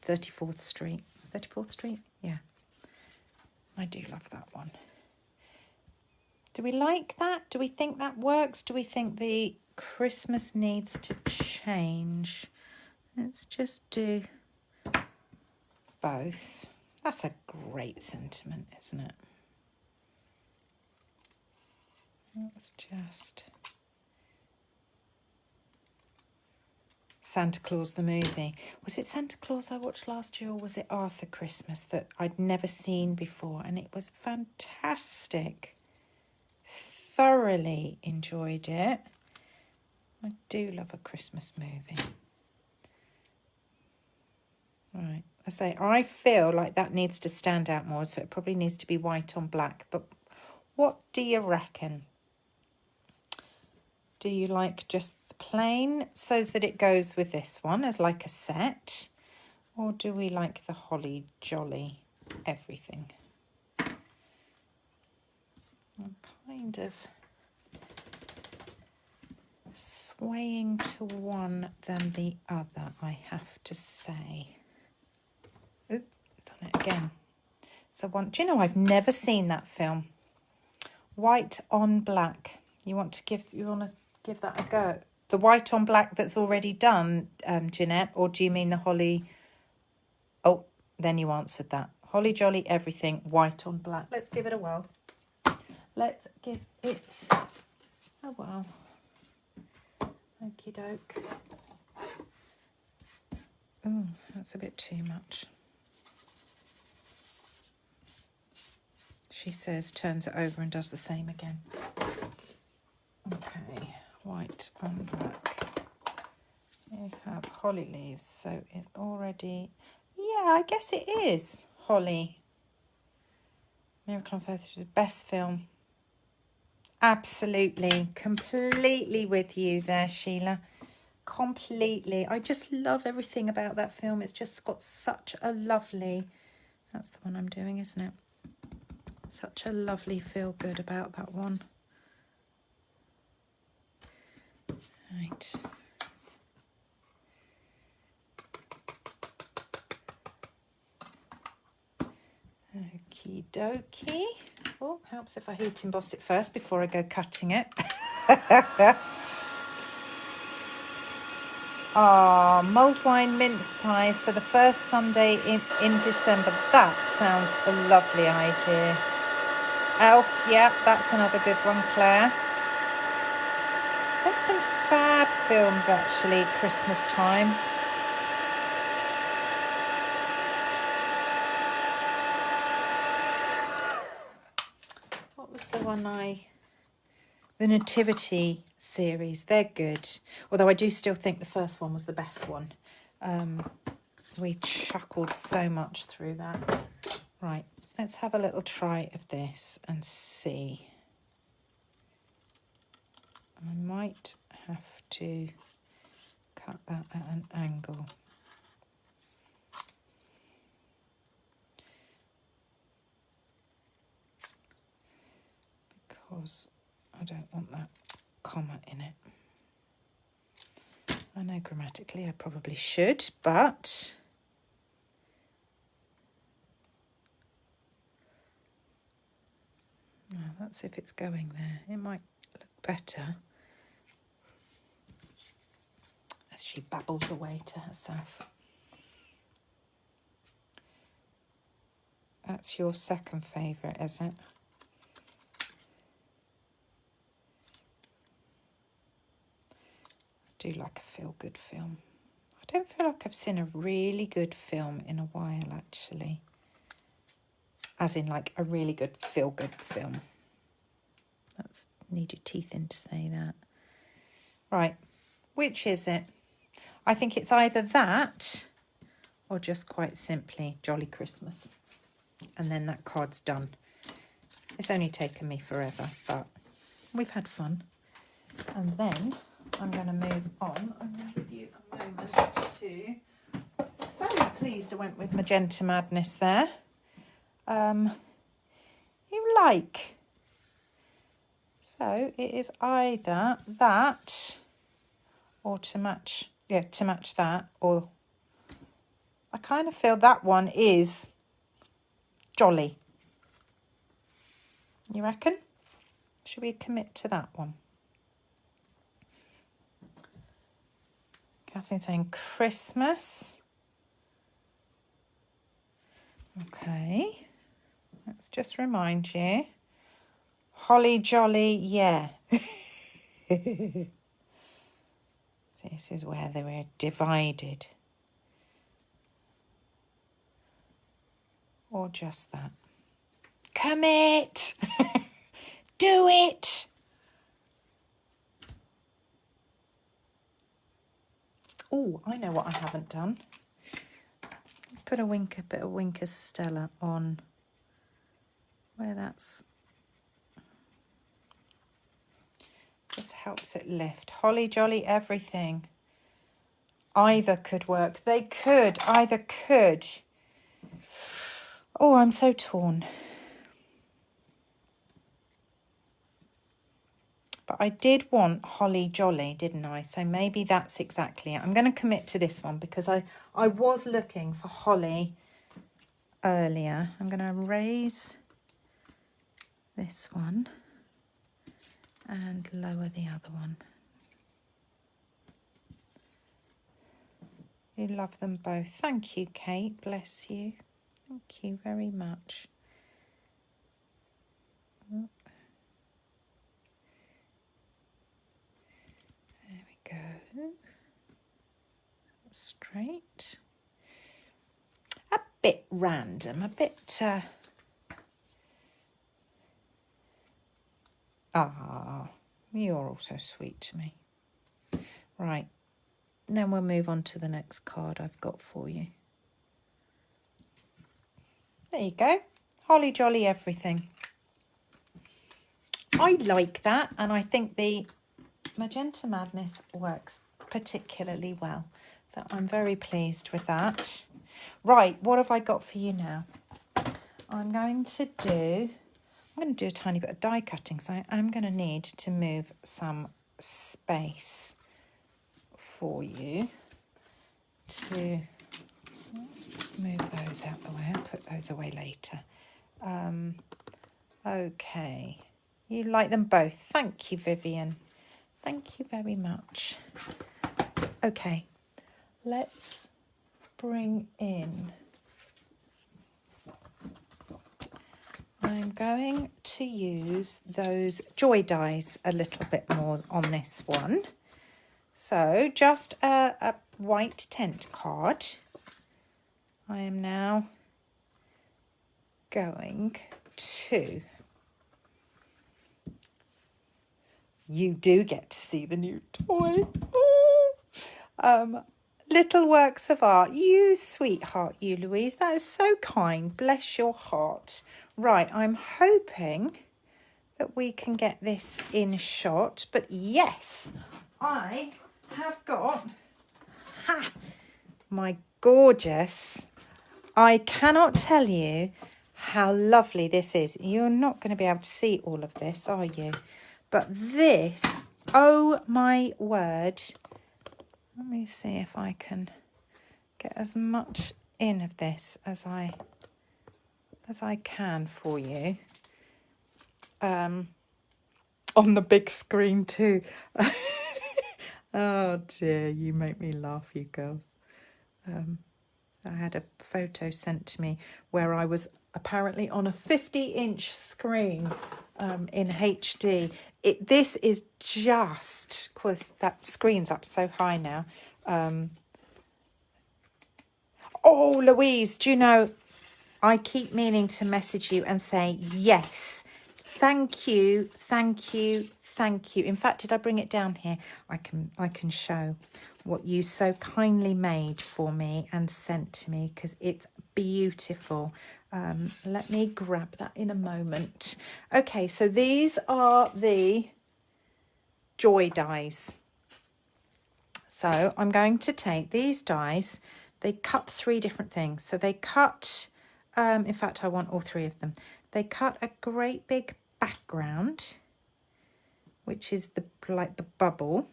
34th Street. 34th Street? Yeah. I do love that one. Do we like that? Do we think that works? Do we think the Christmas needs to change? Let's just do both. That's a great sentiment, isn't it? Let's just... Santa Claus the movie. Was it Santa Claus I watched last year, or was it Arthur Christmas that I'd never seen before? And it was fantastic. Thoroughly enjoyed it. I do love a Christmas movie. Right, I feel like that needs to stand out more, so it probably needs to be white on black. But what do you reckon? Do you like just the plain so that it goes with this one as like a set? Or do we like the holly jolly everything? I'm kind of swaying to one than the other, I have to say. Oop, done it again. So do you know, I've never seen that film. White on black. You want to give that a go? The white on black that's already done, Jeanette, or do you mean the holly? Oh, then you answered that. Holly jolly everything, white on black. Let's give it a whirl. let's give it a whirl. Okie doke. Oh, that's a bit too much. She says, turns it over and does the same again. Okay, white on black. You have holly leaves, so it already... Yeah, I guess it is holly. Miracle on Earth is the best film. Absolutely, completely with you there, Sheila. Completely. I just love everything about that film. It's just got such a lovely... That's the one I'm doing, isn't it? Such a lovely feel good about that one. Right. Okie dokie. Oh, helps if I heat emboss it first before I go cutting it. Ah, mulled wine mince pies for the first Sunday in December. That sounds a lovely idea. Elf, yeah, that's another good one, Claire. There's some fab films, actually, Christmas time. What was the one The Nativity series, they're good. Although I do still think the first one was the best one. We chuckled so much through that. Right, let's have a little try of this and see. I might have to cut that at an angle. Because I don't want that comma in it. I know grammatically I probably should, but well, that's if it's going there. It might look better as she babbles away to herself. That's your second favourite, is it? I do like a feel-good film. I don't feel like I've seen a really good film in a while, actually. As in, like, a really good feel-good film. That's need your teeth in to say that. Right, which is it? I think it's either that or just quite simply Jolly Christmas. And then that card's done. It's only taken me forever, but we've had fun. And then I'm going to move on. I'm going to give you a moment to... So pleased I went with Magenta Madness there. You like... So it is either that or to match that, or I kind of feel that one is Jolly. You reckon? Should we commit to that one? Catherine's saying Christmas. Okay. Let's just remind you. Holly jolly, yeah. This is where they were divided. Or just that. Commit! Do it! Oh, I know what I haven't done. Let's put a bit of Winker Stella on where that's... Just helps it lift. Holly jolly everything. Either could work. They could. Either could. Oh, I'm so torn. But I did want holly jolly, didn't I? So maybe that's exactly it. I'm going to commit to this one because I was looking for holly earlier. I'm going to erase this one and lower the other one. You love them both. Thank you, Kate. Bless you. Thank you very much. go. Straight. A bit random, a bit... you're also sweet to me. Right, then we'll move on to the next card I've got for you. There you go. Holly jolly everything. I like that, and I think the Magenta Madness works particularly well. So I'm very pleased with that. Right, what have I got for you now? I'm going to do a tiny bit of die cutting, so I'm going to need to move some space for you to just move those out the way. I'll put those away later. Okay, you like them both. Thank you, Vivian. Thank you very much. Okay, let's bring in... I'm going to use those joy dies a little bit more on this one. So just a white tent card. I am now going to... You do get to see the new toy. Little works of art. You sweetheart, you, Louise. That is so kind. Bless your heart. Right, I'm hoping that we can get this in shot. But yes, I have got my gorgeous... I cannot tell you how lovely this is. You're not going to be able to see all of this, are you? But this, oh my word. Let me see if I can get as much in of this as I can for you. On the big screen too. Oh dear, you make me laugh, you girls. I had a photo sent to me where I was apparently on a 50-inch screen in HD. This is just, of course, that screen's up so high now. Oh, Louise, do you know, I keep meaning to message you and say, yes, thank you, thank you, thank you. In fact, did I bring it down here? I can show what you so kindly made for me and sent to me, because it's beautiful. Let me grab that in a moment. Okay, so these are the joy dies. So I'm going to take these dies. They cut 3 different things. So they cut, in fact, I want all 3 of them. They cut a great big background, which is like the bubble.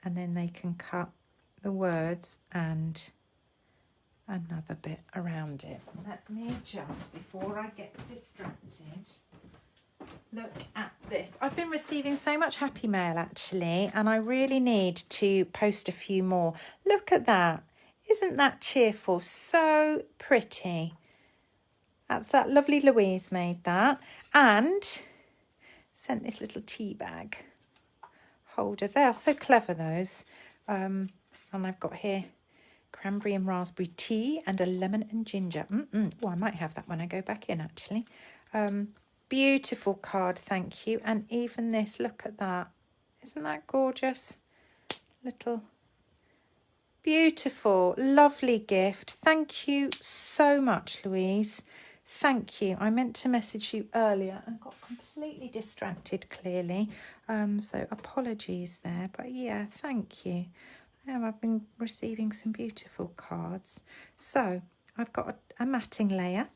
And then they can cut the words and another bit around it. Let me just, before I get distracted, look at this. I've been receiving so much happy mail actually, and I really need to post a few more. Look at that. Isn't that cheerful? So pretty. That's that lovely Louise made that, and sent this little tea bag holder. They are so clever, those. And I've got here cranberry and raspberry tea and a lemon and ginger. Oh, I might have that when I go back in actually. Beautiful card, thank you. And even this, look at that. Isn't that gorgeous? Little beautiful, lovely gift. Thank you so much, Louise. Thank you. I meant to message you earlier and got completely distracted, clearly. So apologies there. But yeah, thank you. I've been receiving some beautiful cards. So I've got a matting layer.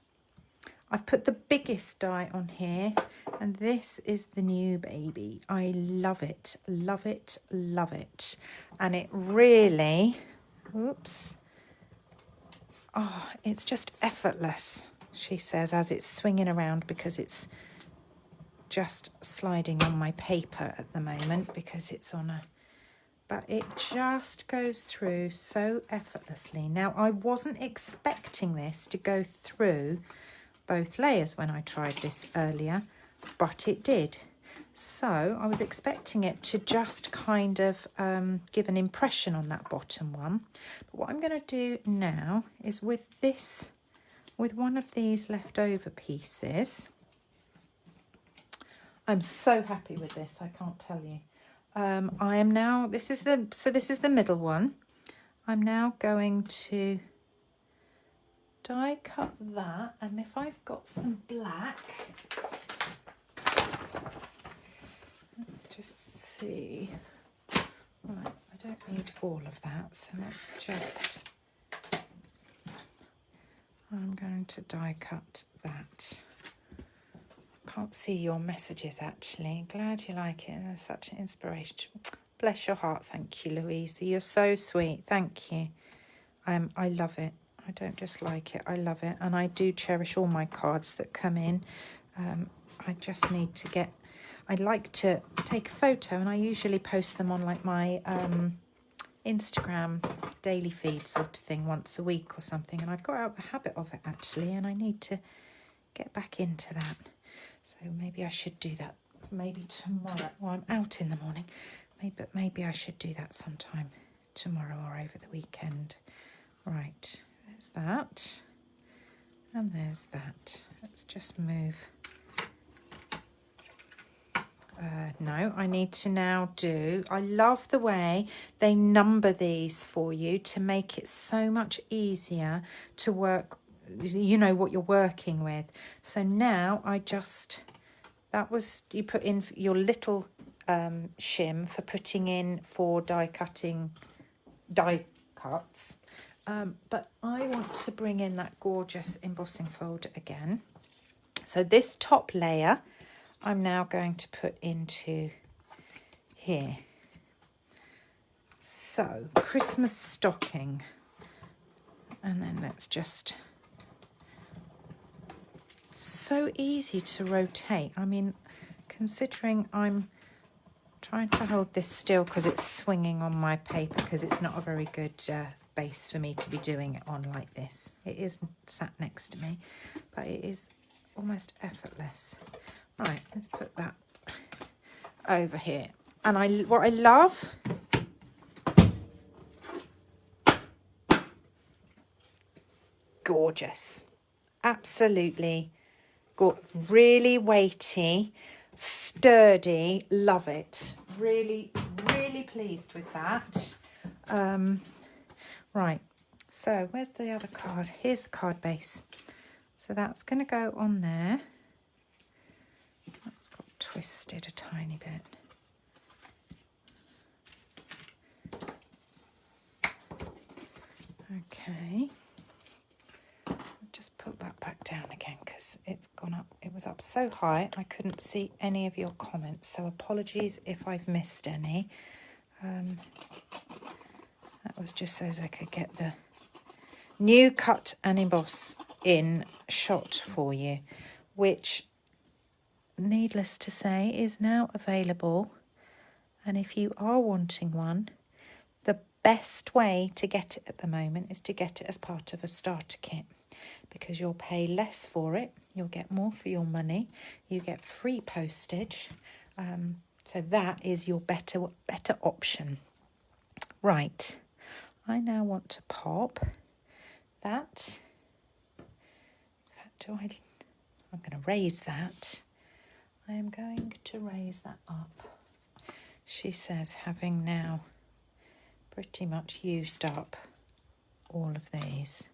I've put the biggest die on here, and this is the new baby. I love it, love it, love it. And it really, oops, oh, it's just effortless, she says, as it's swinging around, because it's just sliding on my paper at the moment because it's on a... But it just goes through so effortlessly. Now, I wasn't expecting this to go through both layers when I tried this earlier, but it did. So I was expecting it to just kind of give an impression on that bottom one. But what I'm going to do now is with one of these leftover pieces, I'm so happy with this, I can't tell you. I am now, this is the middle one. I'm now going to die cut that, and if I've got some black, let's just see. Right, I don't need all of that, so let's just, I'm going to die cut that. Can't see your messages actually. Glad you like it. That's such an inspiration. Bless your heart. Thank you, Louisa. You're so sweet. Thank you. I love it. I don't just like it. I love it. And I do cherish all my cards that come in. I just need to get... I like to take a photo, and I usually post them on like my Instagram daily feed sort of thing once a week or something. And I've got out the habit of it actually, and I need to get back into that. So maybe I should do that maybe tomorrow. Well, I'm out in the morning, but maybe I should do that sometime tomorrow or over the weekend. Right, there's that, and there's that. Let's just move. No, I need to now do, I love the way they number these for you to make it so much easier to work. You know what you're working with. So now I just, that was, you put in your little shim for putting in for die cuts. But I want to bring in that gorgeous embossing folder again. So this top layer I'm now going to put into here. So Christmas stocking, and then let's just, so easy to rotate. I mean, considering I'm trying to hold this still because it's swinging on my paper, because it's not a very good base for me to be doing it on like this. It is sat next to me, but it is almost effortless. Right, let's put that over here. And what I love, gorgeous, absolutely really weighty, sturdy, love it. Really, really pleased with that. Right, so where's the other card? Here's the card base. So that's going to go on there. That's got twisted a tiny bit. Okay. Just put that back down again because it's gone up. It was up so high I couldn't see any of your comments, so apologies if I've missed any. That was just so as I could get the new cut and emboss in shot for you, which, needless to say, is now available. And if you are wanting one, the best way to get it at the moment is to get it as part of a starter kit, because you'll pay less for it, you'll get more for your money, you get free postage. So that is your better option. Right, I now want to pop that. In fact, I'm going to raise that. I am going to raise that up. She says, having now pretty much used up all of these.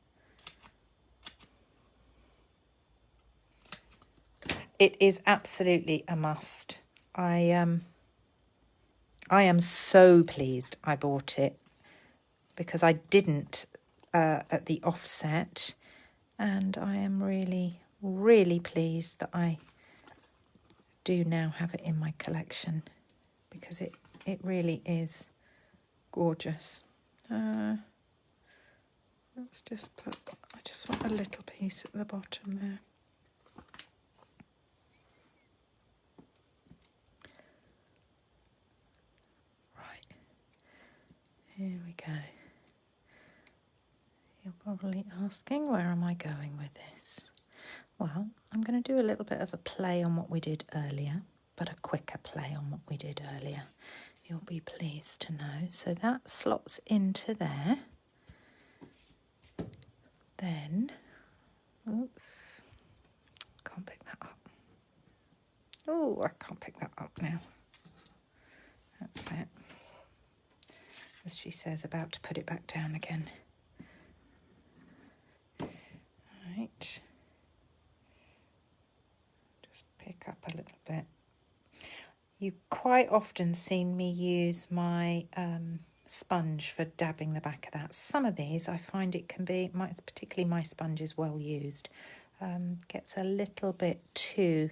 It is absolutely a must. I am so pleased I bought it, because I didn't at the offset, and I am really, really pleased that I do now have it in my collection, because it really is gorgeous. Let's just put, I just want a little piece at the bottom there. Here we go. You're probably asking, where am I going with this? Well, I'm going to do a little bit of a play on what we did earlier. but a quicker play on what we did earlier. You'll be pleased to know. So that slots into there. Then, oops, can't pick that up. Oh, I can't pick that up now. That's it. As she says, about to put it back down again. Right. Just pick up a little bit. You've quite often seen me use my sponge for dabbing the back of that. Some of these I find it can be, particularly my sponge is well used, gets a little bit too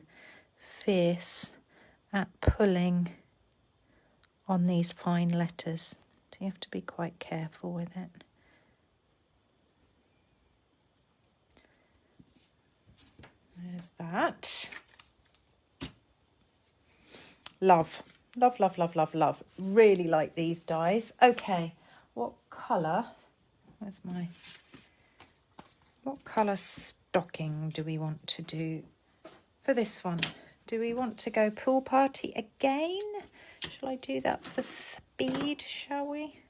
fierce at pulling on these fine letters, so you have to be quite careful with it. There's that. Love, love, love, love, love, love. Really like these dies. Okay, what colour? What colour stocking do we want to do for this one? Do we want to go pool party again? Shall I do that for speed, shall we?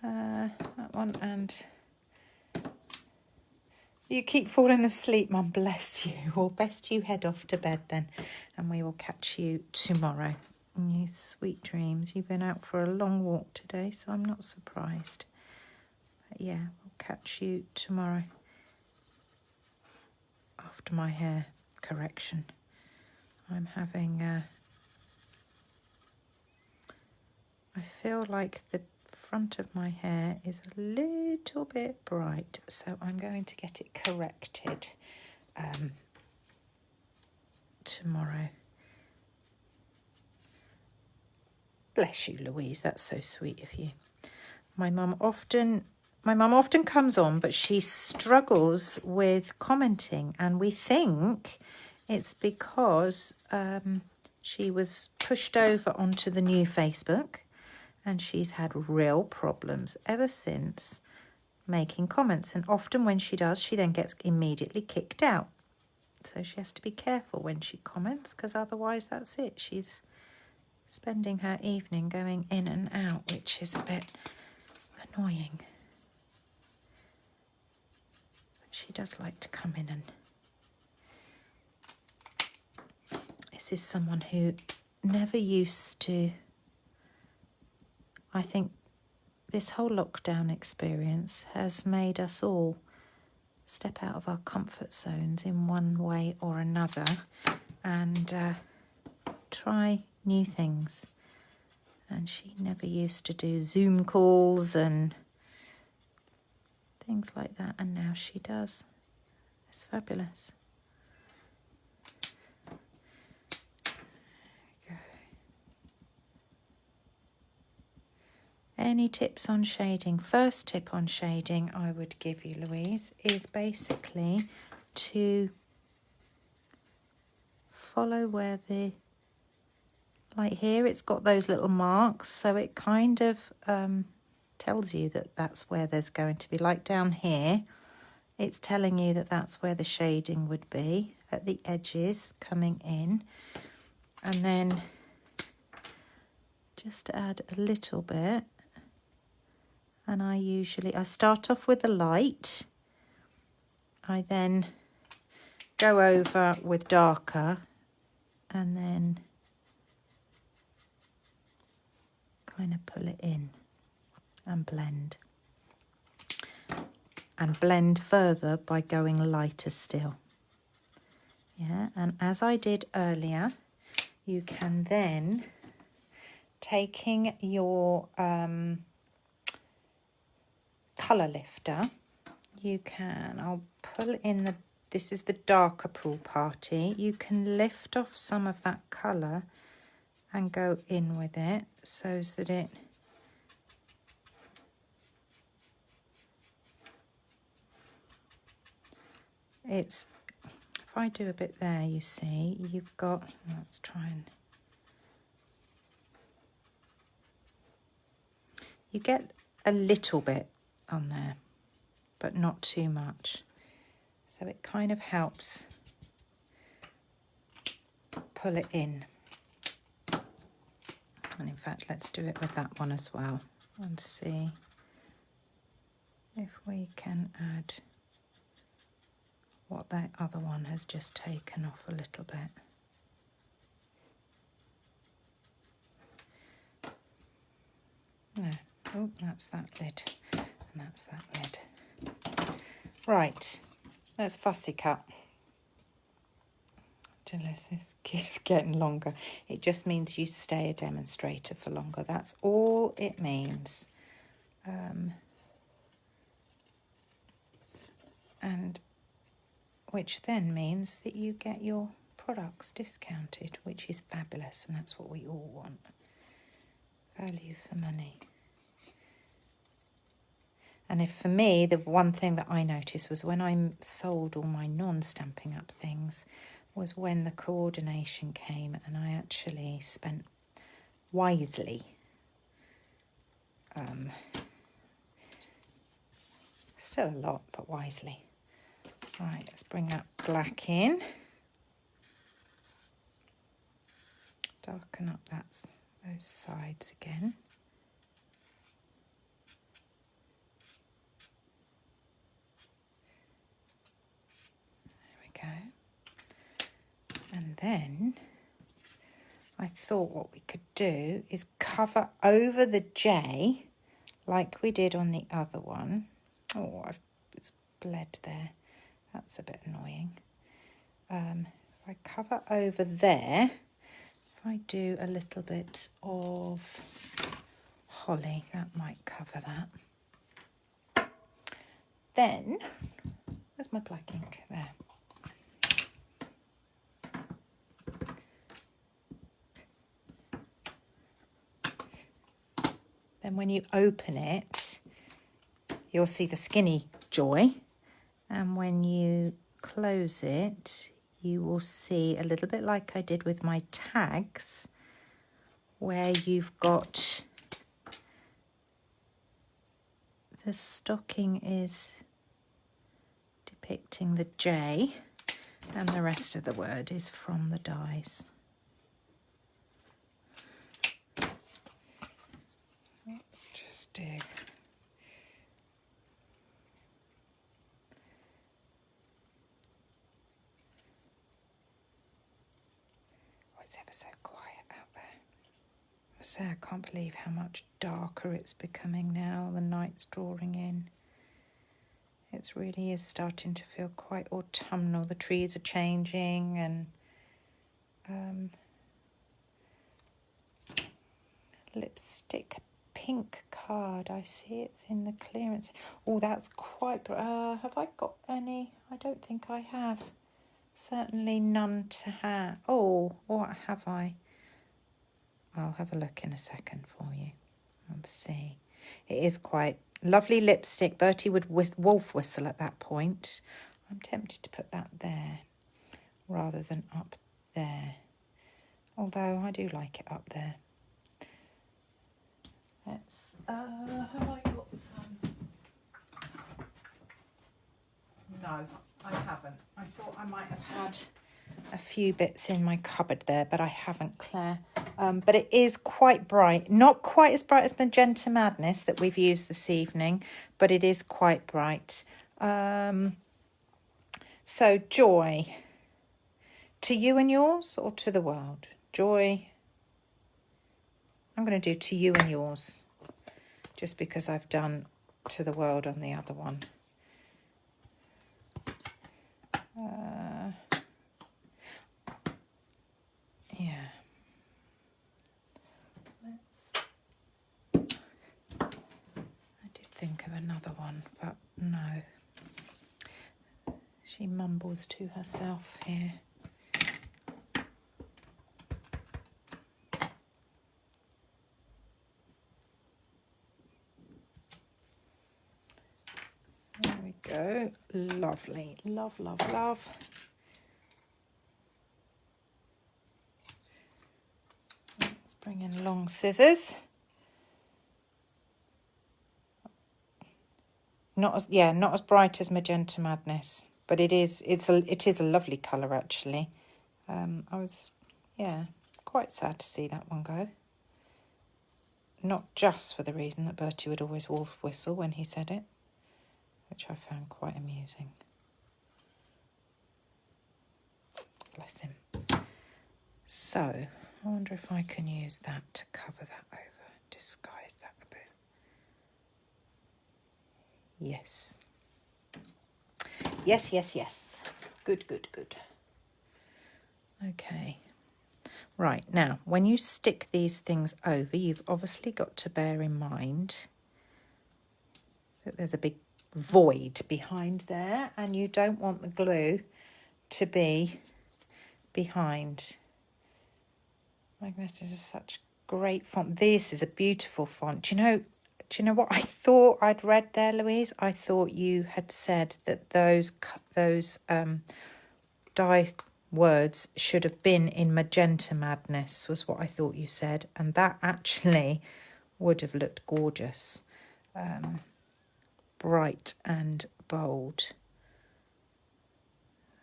That one, and you keep falling asleep, Mum, bless you. Well, best you head off to bed then, and we will catch you tomorrow. You sweet dreams. You've been out for a long walk today, so I'm not surprised. But yeah, we'll catch you tomorrow after my hair correction. I'm having I feel like the front of my hair is a little bit bright, so I'm going to get it corrected tomorrow. Bless you, Louise, that's so sweet of you. My mum often comes on, but she struggles with commenting, and we think it's because she was pushed over onto the new Facebook, and she's had real problems ever since making comments. And often when she does, she then gets immediately kicked out. So she has to be careful when she comments, because otherwise that's it. She's spending her evening going in and out, which is a bit annoying. But she does like to come in, and this is someone who never used to. I think this whole lockdown experience has made us all step out of our comfort zones in one way or another and try new things. And she never used to do Zoom calls and things like that, and now she does. It's fabulous. Any tips on shading? First tip on shading I would give you, Louise, is basically to follow where like here it's got those little marks, so it kind of tells you that that's where there's going to be, like down here, it's telling you that that's where the shading would be at the edges coming in. And then just add a little bit. And I start off with the light. I then go over with darker and then kind of pull it in and blend. And blend further by going lighter still. Yeah, and as I did earlier, you can then, taking your colour lifter, I'll pull in this is the darker pool party. You can lift off some of that colour and go in with it so that if I do a bit there, you see, you've got, let's try and, you get a little bit on there, but not too much. So it kind of helps pull it in. And in fact, let's do it with that one as well and see if we can add what that other one has just taken off a little bit. There. Oh, that's that lid, and that's that lid. Right, let's fussy cut. Unless this keeps getting longer. It just means you stay a demonstrator for longer. That's all it means. And which then means that you get your products discounted, which is fabulous, and that's what we all want. Value for money. And if for me, the one thing that I noticed was when I sold all my non-Stampin' Up things was when the coordination came, and I actually spent wisely. Still a lot, but wisely. Right, let's bring that black in. Darken up those sides again. There we go. And then I thought what we could do is cover over the J like we did on the other one. Oh, it's bled there. That's a bit annoying. If I cover over there, if I do a little bit of holly, that might cover that. Then, where's my black ink? There. Then when you open it, you'll see the skinny joy. And when you close it, you will see a little bit like I did with my tags, where you've got the stocking is depicting the J and the rest of the word is from the dies. Let's just do... ever so quiet out there. I say I can't believe how much darker it's becoming now. The night's drawing in. It really is starting to feel quite autumnal. The trees are changing, and lipstick pink card. I see it's in the clearance. Oh, that's quite... have I got any? I don't think I have. Certainly none to have. Oh, what have I? I'll have a look in a second for you. Let's see. It is quite lovely lipstick. Bertie would wolf whistle at that point. I'm tempted to put that there rather than up there. Although I do like it up there. Let's, have I got some? No. I haven't. I thought I might have had a few bits in my cupboard there, but I haven't, Claire. But it is quite bright. Not quite as bright as Magenta Madness that we've used this evening, but it is quite bright. So, joy. To you and yours or to the world? Joy. I'm going to do to you and yours, just because I've done to the world on the other one. Yeah. I did think of another one, but no. She mumbles to herself here. There we go. Lovely. Love, love, love. Bring in long scissors. Not as bright as Magenta Madness, but it is a lovely colour actually. I was quite sad to see that one go. not just for the reason that Bertie would always wolf whistle when he said it, which I found quite amusing. Bless him. So, I wonder if I can use that to cover that over, disguise that a bit. Yes. Yes, yes, yes. Good, good, good. Okay. Right, now, when you stick these things over, you've obviously got to bear in mind that there's a big void behind there, and you don't want the glue to be behind. Magnetis is such great font. This is a beautiful font. Do you know what I thought I'd read there, Louise? I thought you had said that those die words should have been in Magenta Madness, was what I thought you said, and that actually would have looked gorgeous. Bright and bold.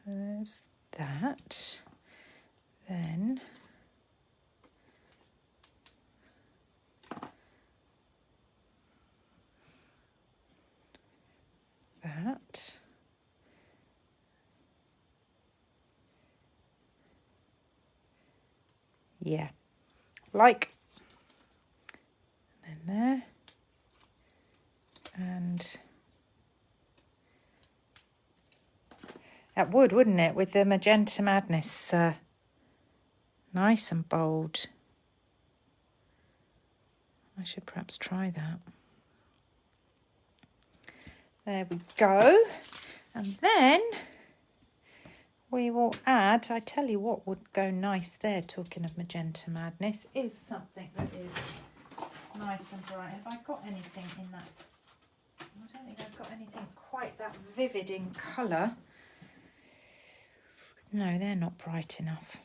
There's that. Then that. Yeah, like, then there, and that would, wouldn't it, with the Magenta Madness, nice and bold. I should perhaps try that. There we go. And then we will add, I tell you what would go nice there, talking of Magenta Madness, is something that is nice and bright. Have I got anything in that? I don't think I've got anything quite that vivid in colour. No, they're not bright enough.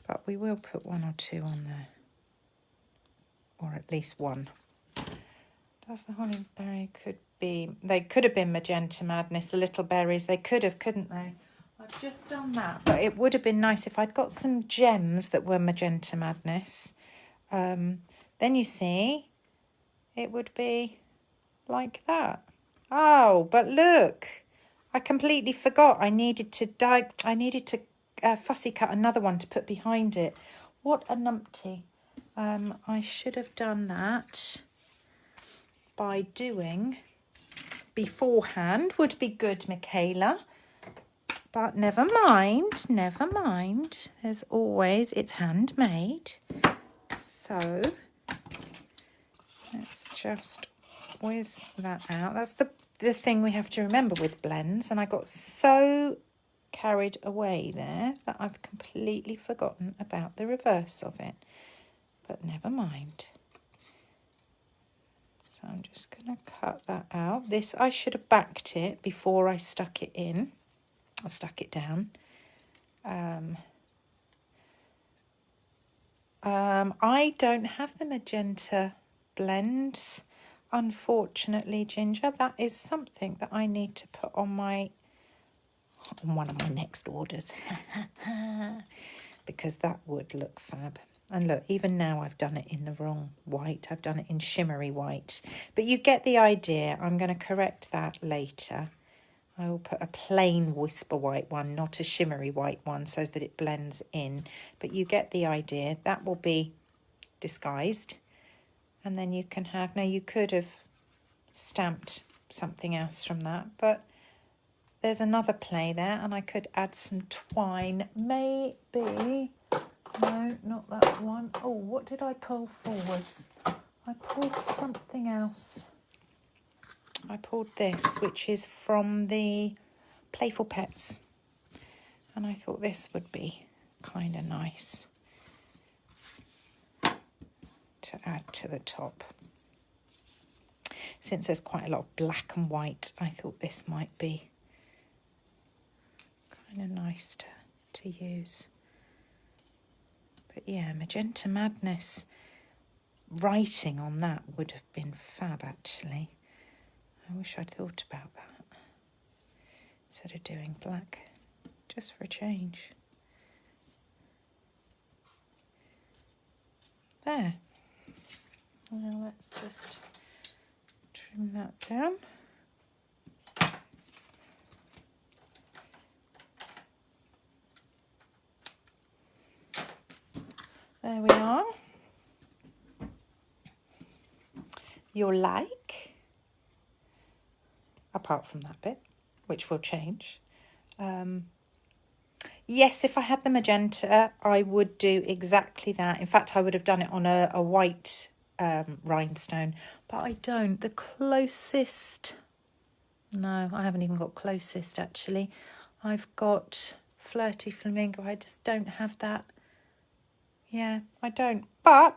But we will put one or two on there. Or at least one. Does the holly berry they could have been Magenta Madness, the little berries. They could have, couldn't they? I've just done that. But it would have been nice if I'd got some gems that were Magenta Madness. Then you see, it would be like that. Oh, but look, I completely forgot. I needed to fussy cut another one to put behind it. What a numpty. I should have done that by doing beforehand. Would be good, Michaela. But never mind, never mind. There's always, it's handmade. So let's just whiz that out. That's the thing we have to remember with blends. And I got so carried away there that I've completely forgotten about the reverse of it. But never mind. So I'm just going to cut that out. This, I should have backed it before I stuck it in. I stuck it down. I don't have the magenta blends, unfortunately, Ginger. That is something that I need to put on one of my next orders. Because that would look fab. And look, even now I've done it in the wrong white. I've done it in shimmery white. But you get the idea. I'm going to correct that later. I will put a plain whisper white one, not a shimmery white one, so that it blends in. But you get the idea. That will be disguised. And then you can have... Now, you could have stamped something else from that. But there's another play there. And I could add some twine. Maybe... No, not that one. Oh, what did I pull forwards? I pulled something else. I pulled this, which is from the Playful Pets. And I thought this would be kind of nice to add to the top. Since there's quite a lot of black and white, I thought this might be kind of nice to use. But yeah, Magenta Madness, writing on that would have been fab, actually. I wish I'd thought about that. Instead of doing black, just for a change. There. Now let's just trim that down. There we are. You'll like, apart from that bit, which will change. Yes, if I had the magenta, I would do exactly that. In fact, I would have done it on a white rhinestone, but I don't. The closest, no, I haven't even got closest actually. I've got Flirty Flamingo. I just don't have that. Yeah, I don't. But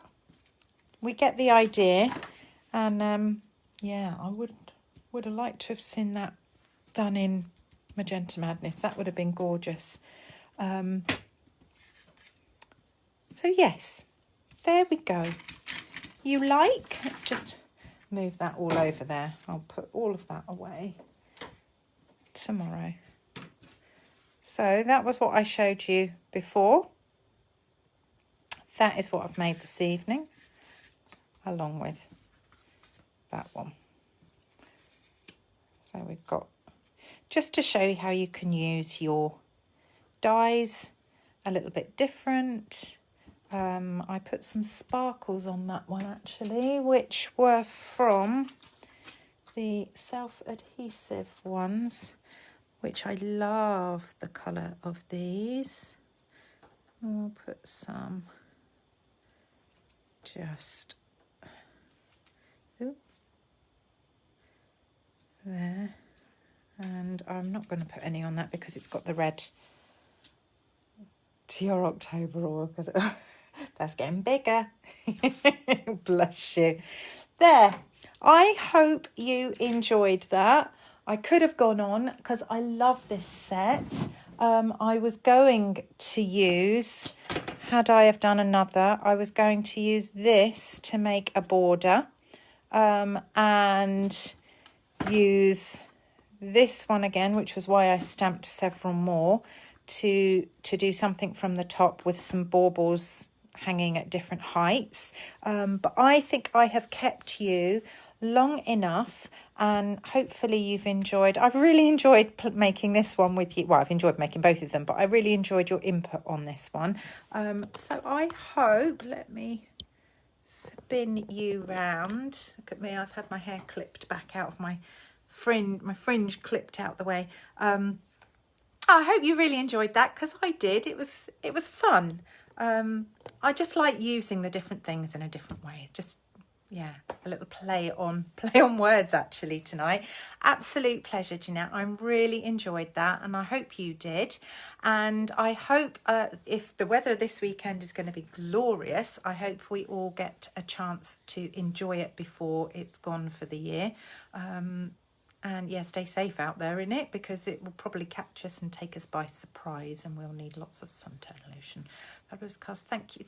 we get the idea. And yeah, I would have liked to have seen that done in Magenta Madness. That would have been gorgeous. So yes, there we go. You like? Let's just move that all over there. I'll put all of that away tomorrow. So that was what I showed you before. That is what I've made this evening, along with that one. So we've got, just to show you how you can use your dies a little bit different. I put some sparkles on that one actually, which were from the self-adhesive ones, which I love the colour of these. I'll put some just there, and I'm not going to put any on that because it's got the red to your October order. That's getting bigger. Bless you. There. I hope you enjoyed that. I could have gone on because I love this set. I was going to use, had I have done another, I was going to use this to make a border, and use this one again, which was why I stamped several more, to do something from the top with some baubles hanging at different heights. But I think I have kept you long enough, and hopefully you've enjoyed. I've really enjoyed making this one with you. Well, I've enjoyed making both of them, but I really enjoyed your input on this one. So I hope, let me spin you round. Look at me, I've had my hair clipped back out of my fringe clipped out the way. I hope you really enjoyed that, because I did. It was fun. I just like using the different things in a different way. It's just, yeah, a little play on words actually tonight. Absolute pleasure, Jeanette. I really enjoyed that, and I hope you did. And I hope if the weather this weekend is going to be glorious, I hope we all get a chance to enjoy it before it's gone for the year. And yeah, stay safe out there in it, because it will probably catch us and take us by surprise, and we'll need lots of suntan lotion. Fabulous Cuz, thank you.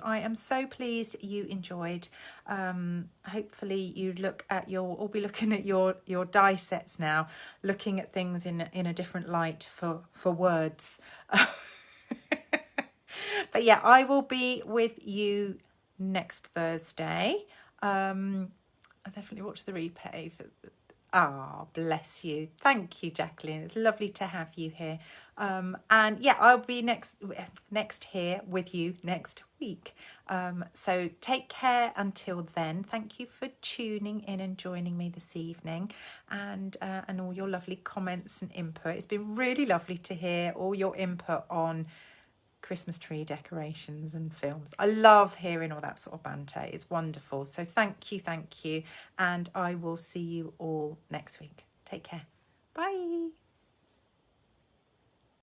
I am so pleased you enjoyed. Hopefully you be looking at your die sets now, looking at things in a different light for words. But yeah, I will be with you next Thursday. I definitely watch the replay. Bless you. Thank you, Jacqueline. It's lovely to have you here. And yeah, I'll be next here with you next week. So take care until then. Thank you for tuning in and joining me this evening, and all your lovely comments and input. It's been really lovely to hear all your input on Christmas tree decorations and films. I love hearing all that sort of banter. It's wonderful. So thank you. And I will see you all next week. Take care. Bye.